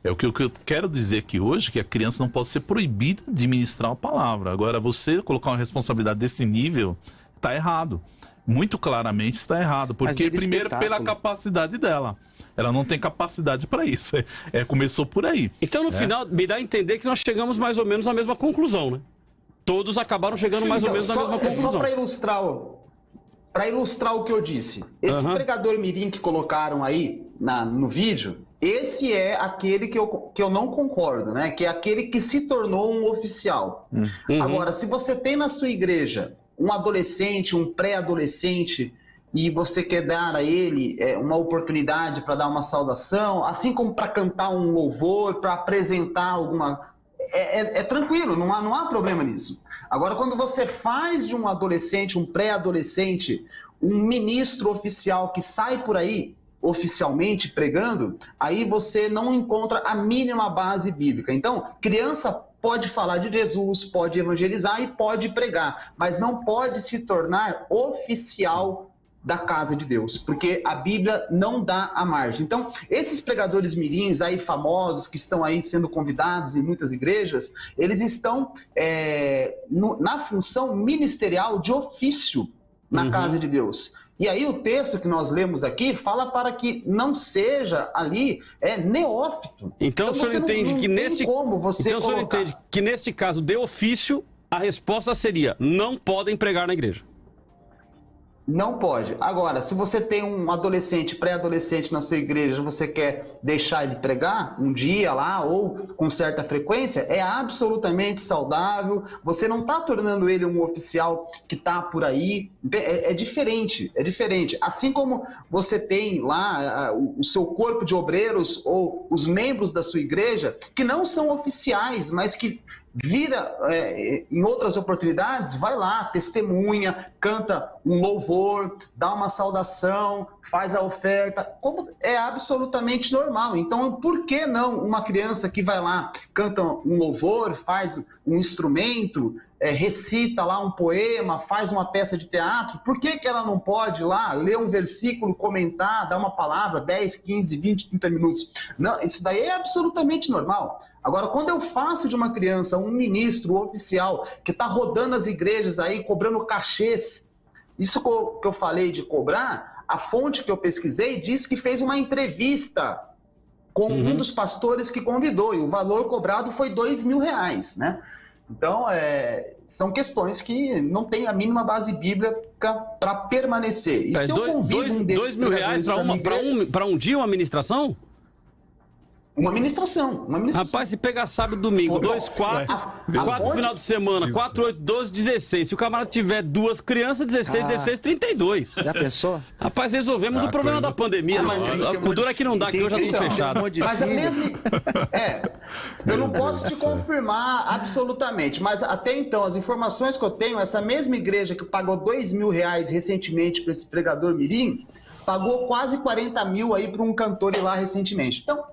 O que eu quero dizer aqui hoje, que a criança não pode ser proibida de ministrar a palavra. Agora, você colocar uma responsabilidade desse nível, tá errado. Muito claramente está errado. Porque, primeiro, pela capacidade dela. Ela não tem capacidade para isso. Começou por aí. Então, no final, me dá a entender que nós chegamos mais ou menos à mesma conclusão, né? Todos acabaram chegando mais ou menos à mesma conclusão. Só para ilustrar o que eu disse. Esse pregador mirim que colocaram aí no vídeo, esse é aquele que eu não concordo, né? Que é aquele que se tornou um oficial. Agora, se você tem na sua igreja um adolescente, um pré-adolescente, e você quer dar a ele uma oportunidade para dar uma saudação, assim como para cantar um louvor, para apresentar alguma... É tranquilo, não há problema nisso. Agora, quando você faz de um adolescente, um pré-adolescente, um ministro oficial que sai por aí oficialmente pregando, aí você não encontra a mínima base bíblica. Então, criança pode falar de Jesus, pode evangelizar e pode pregar, mas não pode se tornar oficial da casa de Deus, porque a Bíblia não dá a margem. Então, esses pregadores mirins aí famosos, que estão aí sendo convidados em muitas igrejas, eles estão na função ministerial de ofício na casa de Deus. E aí o texto que nós lemos aqui fala para que não seja ali neófito. Então o senhor entende que neste... Então o senhor entende que neste caso de ofício, a resposta seria: não podem pregar na igreja. Não pode. Agora, se você tem um adolescente, pré-adolescente na sua igreja, você quer deixar ele pregar um dia lá ou com certa frequência, é absolutamente saudável. Você não está tornando ele um oficial que está por aí. É diferente, é diferente. Assim como você tem lá o seu corpo de obreiros ou os membros da sua igreja que não são oficiais, mas que vira, em outras oportunidades, vai lá, testemunha, canta um louvor, dá uma saudação, faz a oferta, como é absolutamente normal. Então, por que não uma criança que vai lá, canta um louvor, faz um instrumento, recita lá um poema, faz uma peça de teatro, por que ela não pode lá ler um versículo, comentar, dar uma palavra, 10, 15, 20, 30 minutos? Não, isso daí é absolutamente normal. Agora, quando eu faço de uma criança um ministro oficial que está rodando as igrejas aí, cobrando cachês, isso que eu falei de cobrar, a fonte que eu pesquisei diz que fez uma entrevista com um dos pastores que convidou, e o valor cobrado foi R$2.000, né? Então, são questões que não têm a mínima base bíblica para permanecer. E se eu convido um desses R$2.000 para um dia uma ministração? Uma ministração. Rapaz, se pegar sábado e domingo, 2, 4, 4 final de semana, 4, 8, 12, 16. Se o camarada tiver 2 crianças, 16, 16, 32. Já pensou? Rapaz, resolvemos o problema da pandemia. O duro é que não dá, que eu já tô fechado. Mas a mesma... eu não posso te confirmar absolutamente, mas até então, as informações que eu tenho, essa mesma igreja que pagou R$2.000 recentemente para esse pregador mirim, pagou quase 40 mil aí para um cantor ir lá recentemente. Então...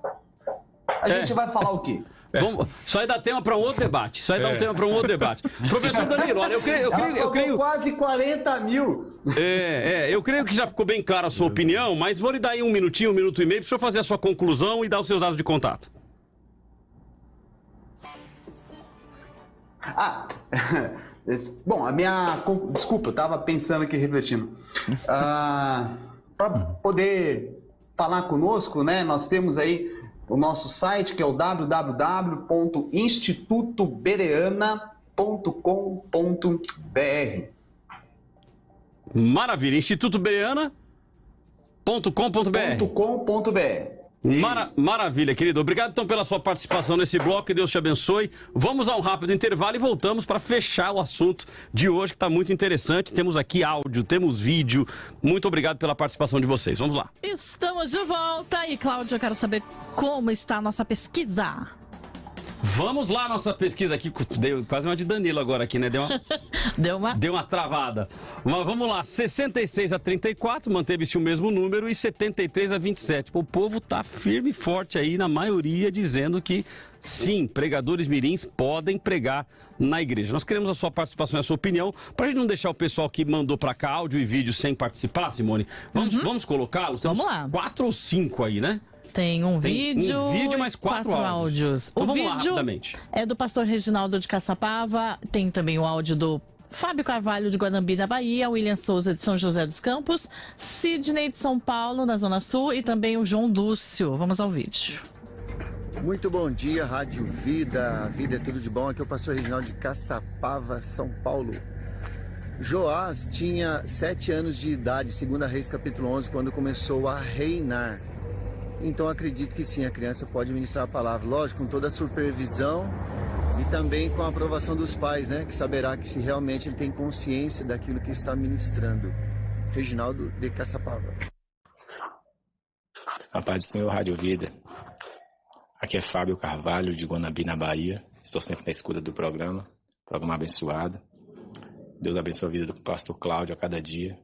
A gente vai falar o quê? Isso aí dá tema para um outro debate. Professor Danilo, olha, eu creio... quase 40 mil. Eu creio que já ficou bem clara a sua opinião, mas vou lhe dar aí 1 minutinho, 1 minuto e meio, para o senhor fazer a sua conclusão e dar os seus dados de contato. Bom, desculpa, eu estava pensando aqui, refletindo. Para poder falar conosco, né, nós temos aí o nosso site, que é o www.institutobereana.com.br. Maravilha, institutobereana.com.br. Maravilha, querido. Obrigado então pela sua participação nesse bloco, que Deus te abençoe. Vamos a um rápido intervalo e voltamos para fechar o assunto de hoje, que está muito interessante. Temos aqui áudio, temos vídeo. Muito obrigado pela participação de vocês. Vamos lá. Estamos de volta e, Cláudio, eu quero saber como está a nossa pesquisa. Vamos lá, nossa pesquisa aqui. Deu quase uma de Danilo agora aqui, né? Deu uma travada. Mas vamos lá, 66 a 34, manteve-se o mesmo número, e 73 a 27. O povo tá firme e forte aí, na maioria, dizendo que sim, pregadores mirins podem pregar na igreja. Nós queremos a sua participação e a sua opinião, pra gente não deixar o pessoal que mandou pra cá áudio e vídeo sem participar, Simone. Vamos colocá-los? Vamos lá. 4 ou 5 aí, né? Tem um vídeo mais 4 áudios. Então vamos vídeo lá, rapidamente. É do pastor Reginaldo de Caçapava. Tem também o áudio do Fábio Carvalho de Guanambi, na Bahia, William Souza de São José dos Campos, Sidney de São Paulo, na Zona Sul, e também o João Lúcio. Vamos ao vídeo. Muito bom dia, Rádio Vida. A vida é tudo de bom. Aqui é o pastor Reginaldo de Caçapava, São Paulo. Joás tinha 7 anos de idade, 2 Reis capítulo 11, quando começou a reinar. Então acredito que sim, a criança pode ministrar a palavra, lógico, com toda a supervisão e também com a aprovação dos pais, né? Que saberá que se realmente ele tem consciência daquilo que está ministrando. Reginaldo de Caçapava. A paz do Senhor, Rádio Vida. Aqui é Fábio Carvalho de Guanambi, na Bahia. Estou sempre na escuta do programa abençoado. Deus abençoe a vida do pastor Cláudio a cada dia.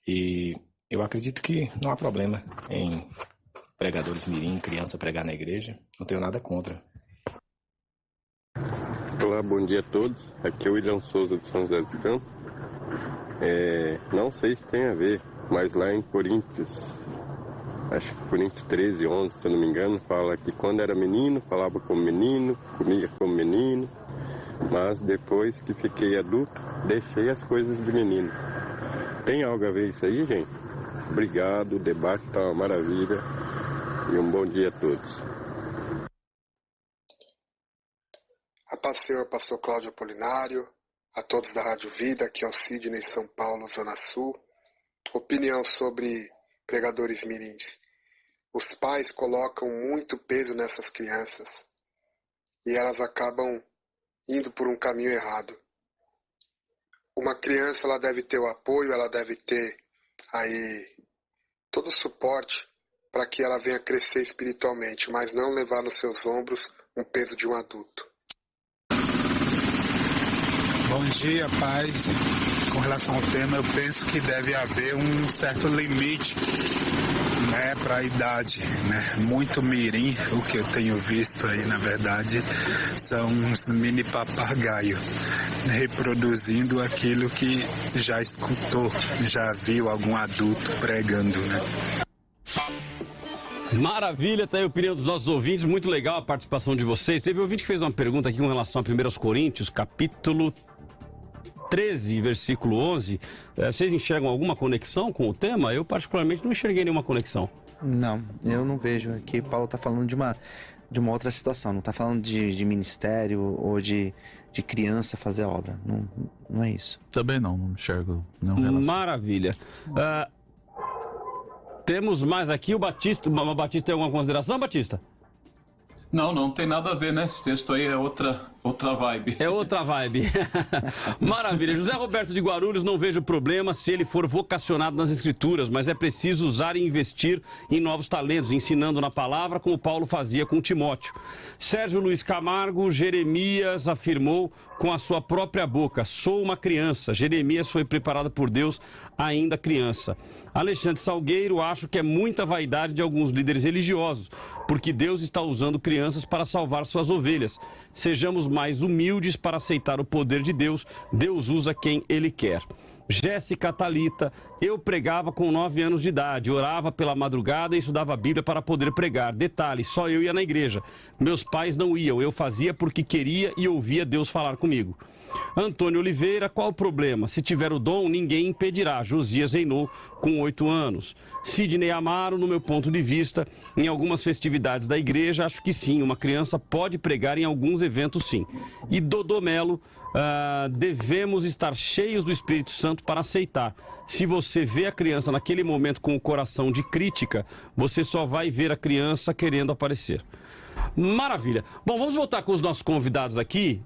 E eu acredito que não há problema em pregadores mirim, criança pregar na igreja. Não tenho nada contra. Olá, bom dia a todos. Aqui é o William Souza de São José dos Campos. Não sei se tem a ver, mas lá em Coríntios, acho que Coríntios 13, 11, se eu não me engano, fala que quando era menino, falava como menino, comia como menino, mas depois que fiquei adulto, deixei as coisas de menino. Tem algo a ver isso aí, gente? Obrigado, o debate está uma maravilha. E um bom dia a todos. A paz do Senhor, pastor Cláudio Apolinário, a todos da Rádio Vida, aqui é o Sidney, São Paulo, Zona Sul. Opinião sobre pregadores mirins. Os pais colocam muito peso nessas crianças e elas acabam indo por um caminho errado. Uma criança, ela deve ter o apoio, ela deve ter aí todo o suporte para que ela venha crescer espiritualmente, mas não levar nos seus ombros um peso de um adulto. Bom dia, paz. Com relação ao tema, eu penso que deve haver um certo limite, né, para a idade, né? Muito mirim, o que eu tenho visto aí, na verdade, são uns mini papagaios reproduzindo aquilo que já escutou, já viu algum adulto pregando, né? Maravilha, tá aí a opinião dos nossos ouvintes, muito legal a participação de vocês. Teve um ouvinte que fez uma pergunta aqui com relação a 1 Coríntios, capítulo 13, versículo 11. Vocês enxergam alguma conexão com o tema? Eu particularmente não enxerguei nenhuma conexão. Não, eu não vejo. Aqui Paulo está falando de uma outra situação, não está falando de ministério ou de criança fazer a obra, não é isso. Também não enxergo nenhuma relação. Maravilha. Temos mais aqui o Batista. O Batista tem alguma consideração, Batista? Não tem nada a ver, né? Esse texto aí é outra vibe. É outra vibe. Maravilha. José Roberto de Guarulhos, não vejo problema se ele for vocacionado nas Escrituras, mas é preciso usar e investir em novos talentos, ensinando na palavra, como Paulo fazia com Timóteo. Sérgio Luiz Camargo, Jeremias afirmou com a sua própria boca: sou uma criança. Jeremias foi preparado por Deus ainda criança. Alexandre Salgueiro, acho que é muita vaidade de alguns líderes religiosos, porque Deus está usando crianças para salvar suas ovelhas. Sejamos mais humildes para aceitar o poder de Deus. Deus usa quem Ele quer. Jéssica Talita, eu pregava com 9 anos de idade, orava pela madrugada e estudava a Bíblia para poder pregar. Detalhe, só eu ia na igreja. Meus pais não iam, eu fazia porque queria e ouvia Deus falar comigo. Antônio Oliveira, qual o problema? Se tiver o dom, ninguém impedirá. Josias reinou com 8 anos. Sidney Amaro, no meu ponto de vista, em algumas festividades da igreja, acho que sim, uma criança pode pregar em alguns eventos, sim. E Dodô Melo, devemos estar cheios do Espírito Santo para aceitar. Se você vê a criança naquele momento com o coração de crítica, você só vai ver a criança querendo aparecer. Maravilha. Bom, vamos voltar com os nossos convidados aqui.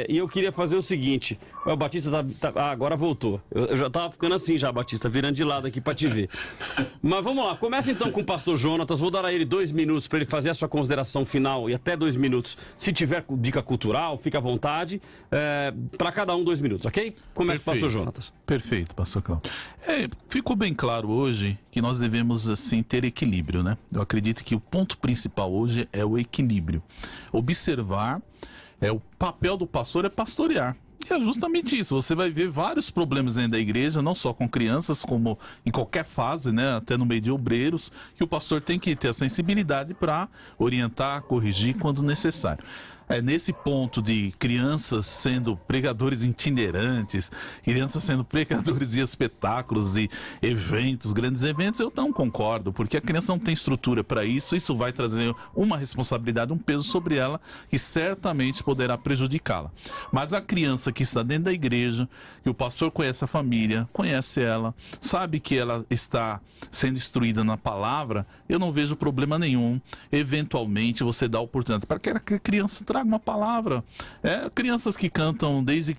E eu queria fazer o seguinte. O Batista agora voltou. Eu já estava ficando assim já, Batista, virando de lado aqui para te ver. Mas vamos lá. Começa então com o pastor Jonatas. Vou dar a ele 2 minutos para ele fazer a sua consideração final e até 2 minutos. Se tiver dica cultural, fica à vontade. Para cada um 2 minutos, ok? Começa com o pastor Jonatas. Perfeito, pastor Cláudio. Ficou bem claro hoje que nós devemos assim ter equilíbrio, né? Eu acredito que o ponto principal hoje é o equilíbrio. Observar, o papel do pastor é pastorear. E é justamente isso. Você vai ver vários problemas dentro da igreja, não só com crianças, como em qualquer fase, né? Até no meio de obreiros, que o pastor tem que ter a sensibilidade para orientar, corrigir quando necessário. Nesse ponto de crianças sendo pregadores itinerantes, crianças sendo pregadores de espetáculos e eventos, grandes eventos, eu não concordo, porque a criança não tem estrutura para isso. Isso vai trazer uma responsabilidade, um peso sobre ela que certamente poderá prejudicá-la. Mas a criança que está dentro da igreja, que o pastor conhece a família, conhece ela, sabe que ela está sendo instruída na palavra, eu não vejo problema nenhum. Eventualmente você dá oportunidade para que a criança traga uma palavra. Crianças que cantam desde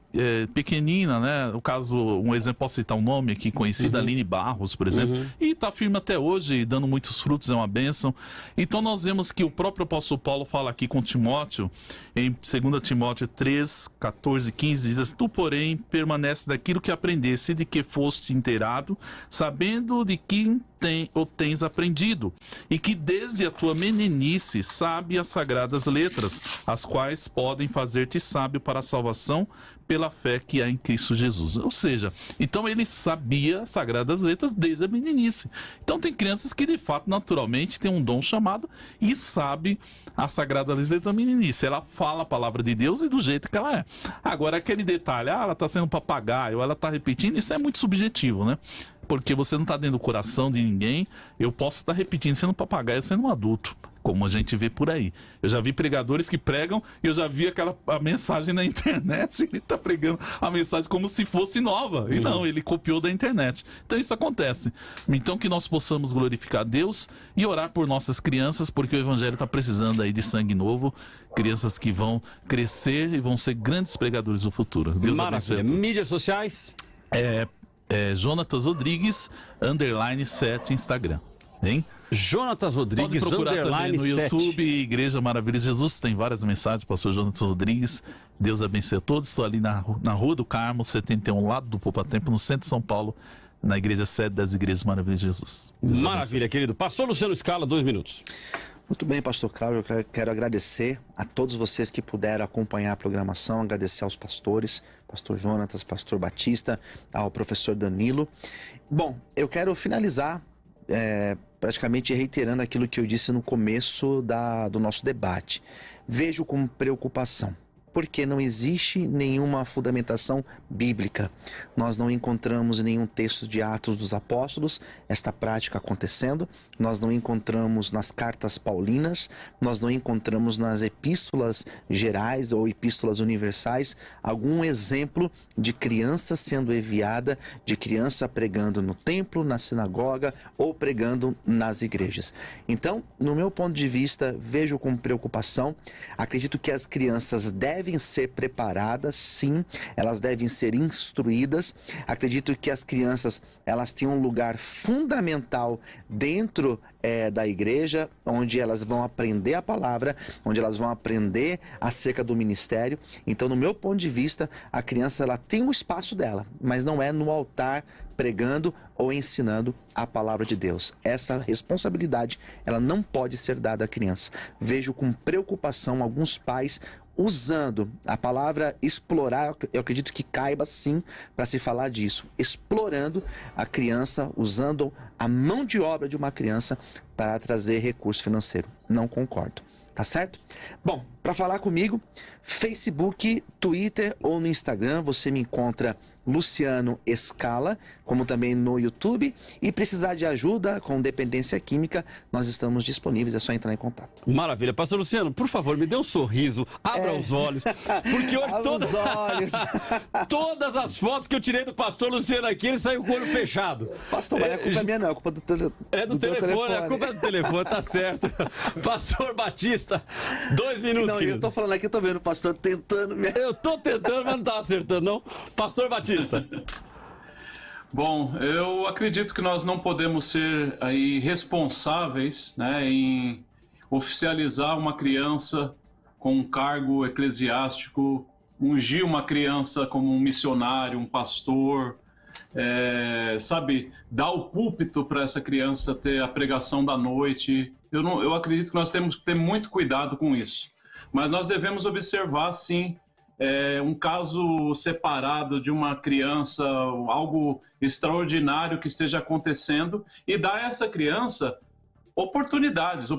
pequenina, né? No caso, um exemplo, posso citar um nome aqui conhecido, Aline Barros, por exemplo, e está firme até hoje, dando muitos frutos, é uma bênção. Então nós vemos que o próprio apóstolo Paulo fala aqui com Timóteo, em 2 Timóteo 3, 14, 15, diz: tu, porém, permanece daquilo que aprendeste, de que foste inteirado, sabendo de quem tens aprendido, e que desde a tua meninice sabe as sagradas letras, as quais podem fazer-te sábio para a salvação pela fé que há em Cristo Jesus. Ou seja, então ele sabia as sagradas letras desde a meninice. Então tem crianças que de fato naturalmente têm um dom chamado e sabe as sagradas letras da meninice. Ela fala a palavra de Deus e do jeito que ela é. Agora aquele detalhe, ela está sendo papagaio, ela está repetindo, isso é muito subjetivo, né? Porque você não está dentro do coração de ninguém. Eu posso estar repetindo sendo papagaio, sendo um adulto, como a gente vê por aí. Eu já vi pregadores que pregam e eu já vi a mensagem na internet. Ele está pregando a mensagem como se fosse nova. E não, ele copiou da internet. Então isso acontece. Então que nós possamos glorificar a Deus e orar por nossas crianças, porque o evangelho está precisando aí de sangue novo. Crianças que vão crescer e vão ser grandes pregadores no futuro. Deus abençoe a todos. Mídias sociais? Jonatas Rodrigues _7 Instagram, hein? Jonatas Rodrigues Pode procurar também no 7. YouTube, Igreja Maravilha de Jesus, tem várias mensagens, pastor Jonatas Rodrigues. Deus abençoe a todos. Estou ali na Rua do Carmo 71, lado do Poupa Tempo, no centro de São Paulo, na igreja sede das Igrejas Maravilha de Jesus. Deus Maravilha, abençoe. querido. Pastor Luciano Scala, 2 minutos. Muito bem, pastor Cláudio, eu quero agradecer a todos vocês que puderam acompanhar a programação, agradecer aos pastores, pastor Jonatas, pastor Batista, ao professor Danilo. Bom, eu quero finalizar praticamente reiterando aquilo que eu disse no começo do nosso debate. Vejo com preocupação porque não existe nenhuma fundamentação bíblica. Nós não encontramos em nenhum texto de Atos dos Apóstolos esta prática acontecendo, nós não encontramos nas cartas paulinas, nós não encontramos nas epístolas gerais ou epístolas universais algum exemplo de criança sendo enviada, de criança pregando no templo, na sinagoga ou pregando nas igrejas. Então, no meu ponto de vista, vejo com preocupação, acredito que as crianças devem ser preparadas, sim, elas devem ser instruídas, acredito que as crianças, elas têm um lugar fundamental dentro da igreja, onde elas vão aprender a palavra, onde elas vão aprender acerca do ministério. Então, no meu ponto de vista, a criança, ela tem o espaço dela, mas não é no altar pregando ou ensinando a palavra de Deus. Essa responsabilidade, ela não pode ser dada à criança. Vejo com preocupação alguns pais usando a palavra explorar, eu acredito que caiba sim para se falar disso, explorando a criança, usando a mão de obra de uma criança para trazer recurso financeiro. Não concordo. Tá certo? Bom, para falar comigo, Facebook, Twitter ou no Instagram, você me encontra Luciano Escala, como também no YouTube. E precisar de ajuda com dependência química, nós estamos disponíveis, é só entrar em contato. Maravilha. Pastor Luciano, por favor, me dê um sorriso, abra os olhos, porque hoje todas as fotos que eu tirei do pastor Luciano aqui, ele saiu com o olho fechado. Pastor, mas a culpa é minha não, a culpa do telefone. A culpa é do telefone, tá certo. Pastor Batista, 2 minutos, não, querido. Eu tô falando aqui, eu tô vendo o pastor tentando me... Eu tô tentando, mas não tá acertando, não. Pastor Batista. Bom, eu acredito que nós não podemos ser aí responsáveis, né, em oficializar uma criança com um cargo eclesiástico, ungir uma criança como um missionário, um pastor, sabe, dar o púlpito para essa criança ter a pregação da noite. Eu acredito que nós temos que ter muito cuidado com isso. Mas nós devemos observar, sim, um caso separado de uma criança, algo extraordinário que esteja acontecendo, e dar a essa criança oportunidades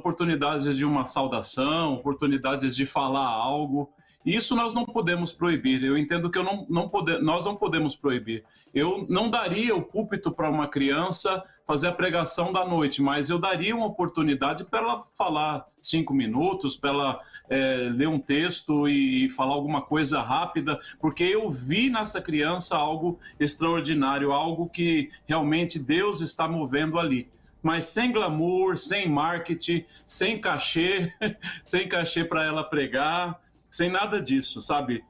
de uma saudação, oportunidades de falar algo. Isso nós não podemos proibir. Eu entendo que nós não podemos proibir. Eu não daria o púlpito para uma criança fazer a pregação da noite, mas eu daria uma oportunidade para ela falar 5 minutos, para ela ler um texto e falar alguma coisa rápida, porque eu vi nessa criança algo extraordinário, algo que realmente Deus está movendo ali. Mas sem glamour, sem marketing, sem cachê para ela pregar, sem nada disso, sabe?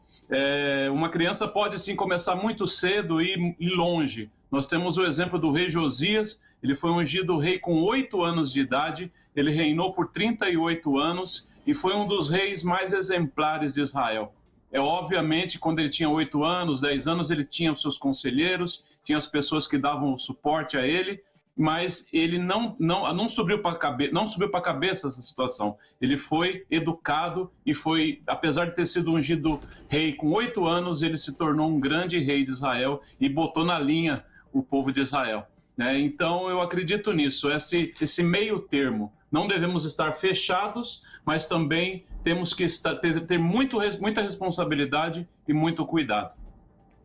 Uma criança pode, sim, começar muito cedo e ir longe. Nós temos o exemplo do rei Josias. Ele foi ungido rei com 8 anos de idade, ele reinou por 38 anos e foi um dos reis mais exemplares de Israel. Obviamente, quando ele tinha 8 anos, 10 anos, ele tinha os seus conselheiros, tinha as pessoas que davam o suporte a ele, mas ele não subiu para a cabeça essa situação. Ele foi educado e foi, apesar de ter sido ungido rei com 8 anos, ele se tornou um grande rei de Israel e botou na linha o povo de Israel. Então, eu acredito nisso, esse meio termo. Não devemos estar fechados, mas também temos que ter muita responsabilidade e muito cuidado.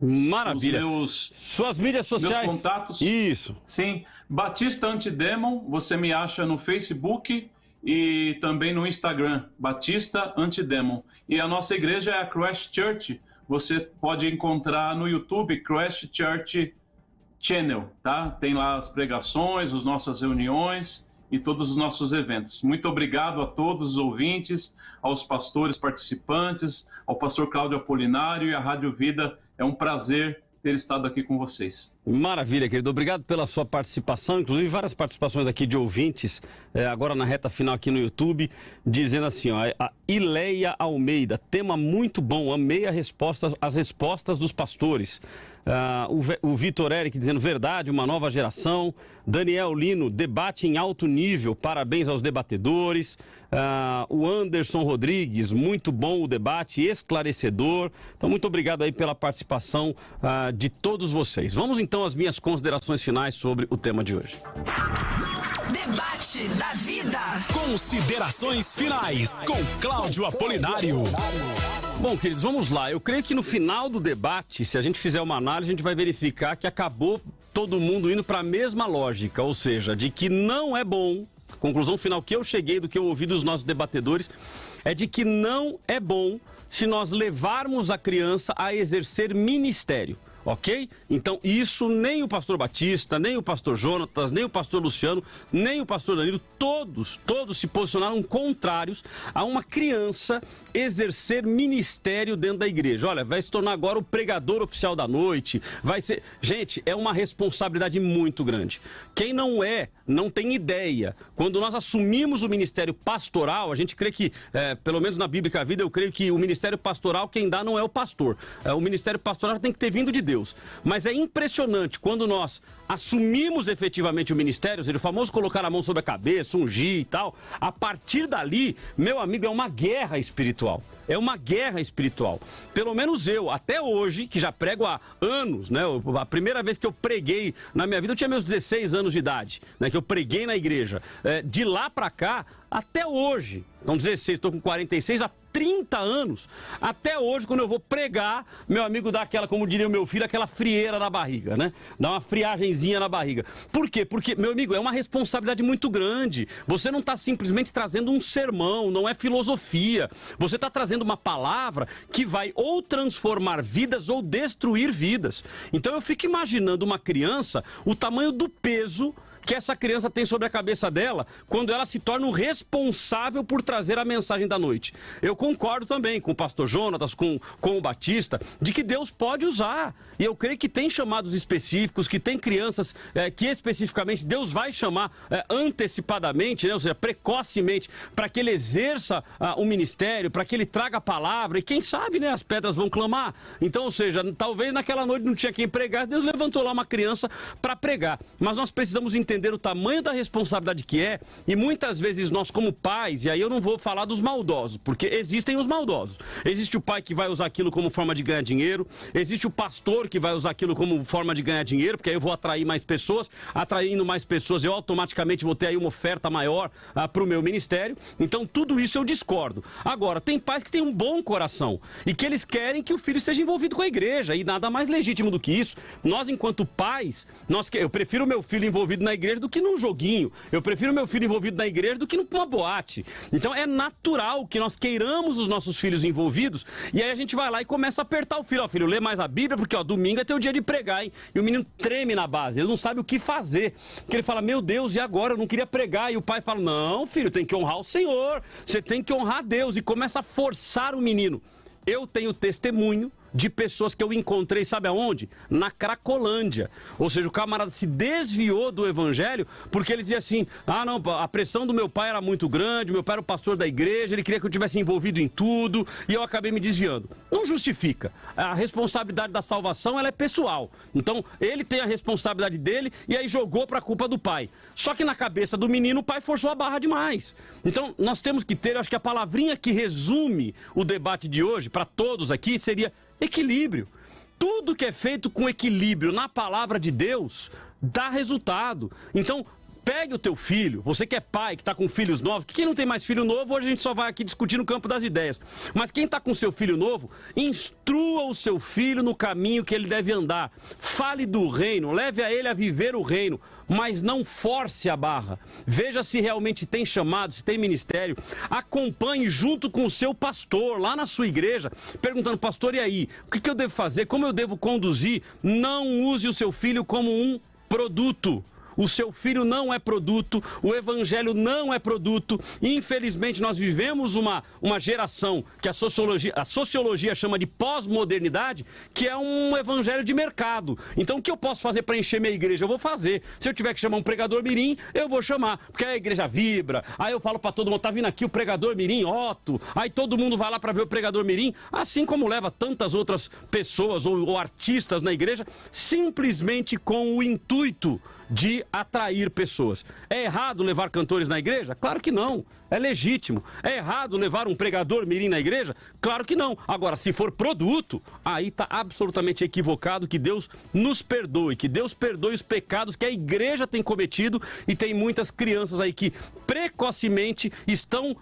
Maravilha. Suas mídias sociais. Meus contatos. Isso. Sim. Batista Antidemon, você me acha no Facebook e também no Instagram, Batista Antidemon. E a nossa igreja é a Christ Church. Você pode encontrar no YouTube Christ Church Channel, tá? Tem lá as pregações, as nossas reuniões e todos os nossos eventos. Muito obrigado a todos os ouvintes, aos pastores participantes, ao pastor Cláudio Apolinário e à Rádio Vida. É um prazer ter estado aqui com vocês. Maravilha, querido. Obrigado pela sua participação, inclusive várias participações aqui de ouvintes, agora na reta final aqui no YouTube, dizendo assim, ó, a Ileia Almeida, tema muito bom, amei as respostas dos pastores. O Vitor Eric dizendo, verdade, uma nova geração. Daniel Lino, debate em alto nível, parabéns aos debatedores. O Anderson Rodrigues, muito bom o debate, esclarecedor. Então, muito obrigado aí pela participação de todos vocês. Vamos então às minhas considerações finais sobre o tema de hoje. Debate da vida. Considerações finais com Cláudio Apolinário. Bom, queridos, vamos lá. Eu creio que no final do debate, se a gente fizer uma análise, a gente vai verificar que acabou todo mundo indo para a mesma lógica, ou seja, de que não é bom, conclusão final que eu cheguei do que eu ouvi dos nossos debatedores, é de que não é bom se nós levarmos a criança a exercer ministério. Ok? Então isso nem o pastor Batista, nem o pastor Jonatas, nem o pastor Luciano, nem o pastor Danilo, todos se posicionaram contrários a uma criança exercer ministério dentro da igreja. Olha, vai se tornar agora o pregador oficial da noite, vai ser... Gente, é uma responsabilidade muito grande. Quem não é, não tem ideia. Quando nós assumimos o ministério pastoral, a gente crê que, pelo menos na Bíblia a Vida, eu creio que o ministério pastoral quem dá não é o pastor. O ministério pastoral tem que ter vindo de Deus. Mas é impressionante quando nós assumimos efetivamente o ministério, ou seja, o famoso colocar a mão sobre a cabeça, ungir e tal, a partir dali, meu amigo, é uma guerra espiritual. É uma guerra espiritual. Pelo menos eu, até hoje, que já prego há anos, né? A primeira vez que eu preguei na minha vida, eu tinha meus 16 anos de idade, né? Que eu preguei na igreja. De lá pra cá, até hoje, então 16, estou com 46, há 30 anos, até hoje, quando eu vou pregar, meu amigo dá aquela, como diria o meu filho, aquela frieira na barriga, né? Dá uma friagenzinha na barriga. Por quê? Porque, meu amigo, é uma responsabilidade muito grande. Você não está simplesmente trazendo um sermão, não é filosofia. Você está trazendo uma palavra que vai ou transformar vidas ou destruir vidas. Então eu fico imaginando uma criança, o tamanho do peso que essa criança tem sobre a cabeça dela quando ela se torna o responsável por trazer a mensagem da noite. Eu concordo também com o pastor Jonatas, com o Batista, de que Deus pode usar. E eu creio que tem chamados específicos, que tem crianças que especificamente Deus vai chamar antecipadamente, né? Ou seja, precocemente, para que ele exerça o ministério, para que ele traga a palavra. E quem sabe, né, as pedras vão clamar. Então, ou seja, talvez naquela noite não tinha quem pregar, Deus levantou lá uma criança para pregar. Mas nós precisamos entender o tamanho da responsabilidade que é, e muitas vezes nós como pais, e aí eu não vou falar dos maldosos, porque existem os maldosos. Existe o pai que vai usar aquilo como forma de ganhar dinheiro, existe o pastor que vai usar aquilo como forma de ganhar dinheiro, porque aí eu vou atrair mais pessoas, atraindo mais pessoas eu automaticamente vou ter aí uma oferta maior para o meu ministério. Então tudo isso eu discordo. Agora, tem pais que têm um bom coração e que eles querem que o filho esteja envolvido com a igreja, e nada mais legítimo do que isso. Nós, enquanto pais, eu prefiro o meu filho envolvido na igreja do que num joguinho. Eu prefiro meu filho envolvido na igreja do que numa boate. Então é natural que nós queiramos os nossos filhos envolvidos, e aí a gente vai lá e começa a apertar o filho. Ó, filho, lê mais a Bíblia, porque ó, domingo é teu dia de pregar, hein? E o menino treme na base, ele não sabe o que fazer. Porque ele fala, meu Deus, e agora? Eu não queria pregar. E o pai fala, não, filho, tem que honrar o Senhor, você tem que honrar Deus. E começa a forçar o menino. Eu tenho testemunho de pessoas que eu encontrei, sabe aonde? Na Cracolândia. Ou seja, o camarada se desviou do evangelho porque ele dizia assim, ah não, a pressão do meu pai era muito grande, meu pai era o pastor da igreja, ele queria que eu tivesse envolvido em tudo e eu acabei me desviando. Não justifica. A responsabilidade da salvação, ela é pessoal. Então, ele tem a responsabilidade dele e aí jogou para a culpa do pai. Só que na cabeça do menino, o pai forçou a barra demais. Então, nós temos que ter, eu acho que a palavrinha que resume o debate de hoje, para todos aqui, seria equilíbrio. Tudo que é feito com equilíbrio na palavra de Deus dá resultado. Então, pegue o teu filho, você que é pai, que está com filhos novos, quem não tem mais filho novo, hoje a gente só vai aqui discutir no campo das ideias. Mas quem está com seu filho novo, instrua o seu filho no caminho que ele deve andar. Fale do reino, leve a ele a viver o reino, mas não force a barra. Veja se realmente tem chamado, se tem ministério. Acompanhe junto com o seu pastor, lá na sua igreja, perguntando, pastor, e aí? O que eu devo fazer? Como eu devo conduzir? Não use o seu filho como um produto. O seu filho não é produto, o evangelho não é produto. Infelizmente, nós vivemos uma geração que a sociologia chama de pós-modernidade, que é um evangelho de mercado. Então, o que eu posso fazer para encher minha igreja? Eu vou fazer. Se eu tiver que chamar um pregador mirim, eu vou chamar, porque a igreja vibra. Aí eu falo para todo mundo, tá vindo aqui o pregador mirim, Otto. Aí todo mundo vai lá para ver o pregador mirim, assim como leva tantas outras pessoas ou artistas na igreja, simplesmente com o intuito de atrair pessoas. É errado levar cantores na igreja? Claro que não. É legítimo. É errado levar um pregador mirim na igreja? Claro que não. Agora, se for produto, aí está absolutamente equivocado. Que Deus nos perdoe, que Deus perdoe os pecados que a igreja tem cometido, e tem muitas crianças aí que precocemente estão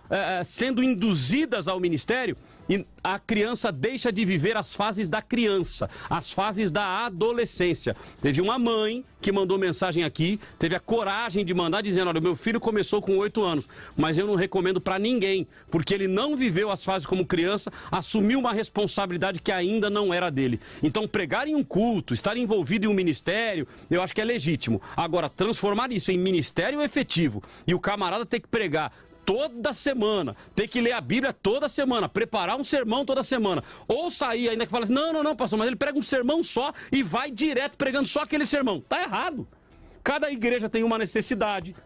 sendo induzidas ao ministério e a criança deixa de viver as fases da criança, as fases da adolescência. Teve uma mãe que mandou mensagem aqui, teve a coragem de mandar dizendo, olha, meu filho começou com 8 anos, mas eu não recomendo para ninguém, porque ele não viveu as fases como criança, assumiu uma responsabilidade que ainda não era dele. Então, pregar em um culto, estar envolvido em um ministério, eu acho que é legítimo. Agora, transformar isso em ministério efetivo e o camarada ter que pregar toda semana, ter que ler a Bíblia toda semana, preparar um sermão toda semana, ou sair ainda que fala assim, não, pastor, mas ele prega um sermão só e vai direto pregando só aquele sermão. Tá errado. Cada igreja tem uma necessidade,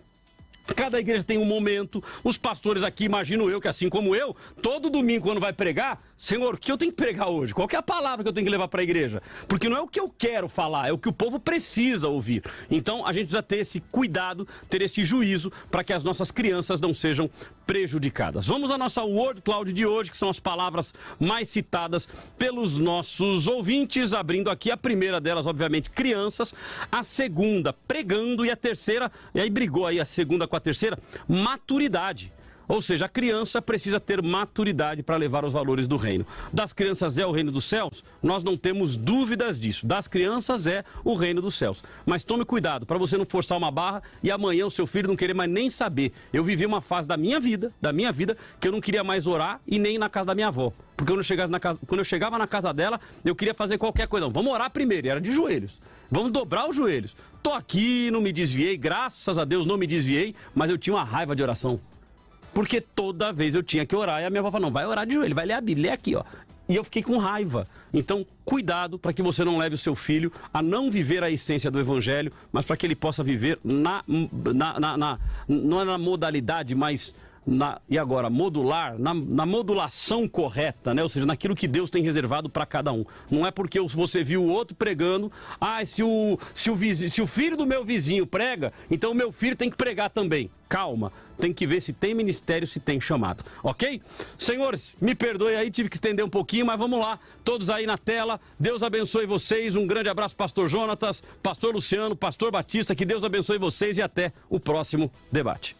cada igreja tem um momento. Os pastores aqui, imagino eu, que assim como eu, todo domingo quando vai pregar, Senhor, o que eu tenho que pregar hoje? Qual que é a palavra que eu tenho que levar para a igreja? Porque não é o que eu quero falar, é o que o povo precisa ouvir. Então a gente precisa ter esse cuidado, ter esse juízo para que as nossas crianças não sejam prejudicadas. Vamos à nossa Word Cloud de hoje, que são as palavras mais citadas pelos nossos ouvintes, abrindo aqui a primeira delas, obviamente, crianças, a segunda, pregando, e a terceira, e aí brigou aí a segunda com a terceira, maturidade. Ou seja, a criança precisa ter maturidade para levar os valores do reino. Das crianças é o reino dos céus? Nós não temos dúvidas disso. Das crianças é o reino dos céus. Mas tome cuidado para você não forçar uma barra e amanhã o seu filho não querer mais nem saber. Eu vivi uma fase da minha vida, que eu não queria mais orar e nem ir na casa da minha avó. Porque quando eu chegava na casa dela, eu queria fazer qualquer coisa. Não, vamos orar primeiro, e era de joelhos. Vamos dobrar os joelhos. Tô aqui, não me desviei, graças a Deus não me desviei, mas eu tinha uma raiva de oração. Porque toda vez eu tinha que orar e a minha avó falou, não, vai orar de joelho, vai ler a Bíblia, lê aqui, ó. E eu fiquei com raiva. Então, cuidado para que você não leve o seu filho a não viver a essência do Evangelho, mas para que ele possa viver não é na modalidade, mas modular, na modulação correta, né? Ou seja, naquilo que Deus tem reservado para cada um. Não é porque você viu o outro pregando, se o filho do meu vizinho prega, então o meu filho tem que pregar também. Calma, tem que ver se tem ministério, se tem chamado, ok? Senhores, me perdoe aí, tive que estender um pouquinho, mas vamos lá, todos aí na tela, Deus abençoe vocês, um grande abraço, pastor Jonatas, pastor Luciano, pastor Batista, que Deus abençoe vocês e até o próximo debate.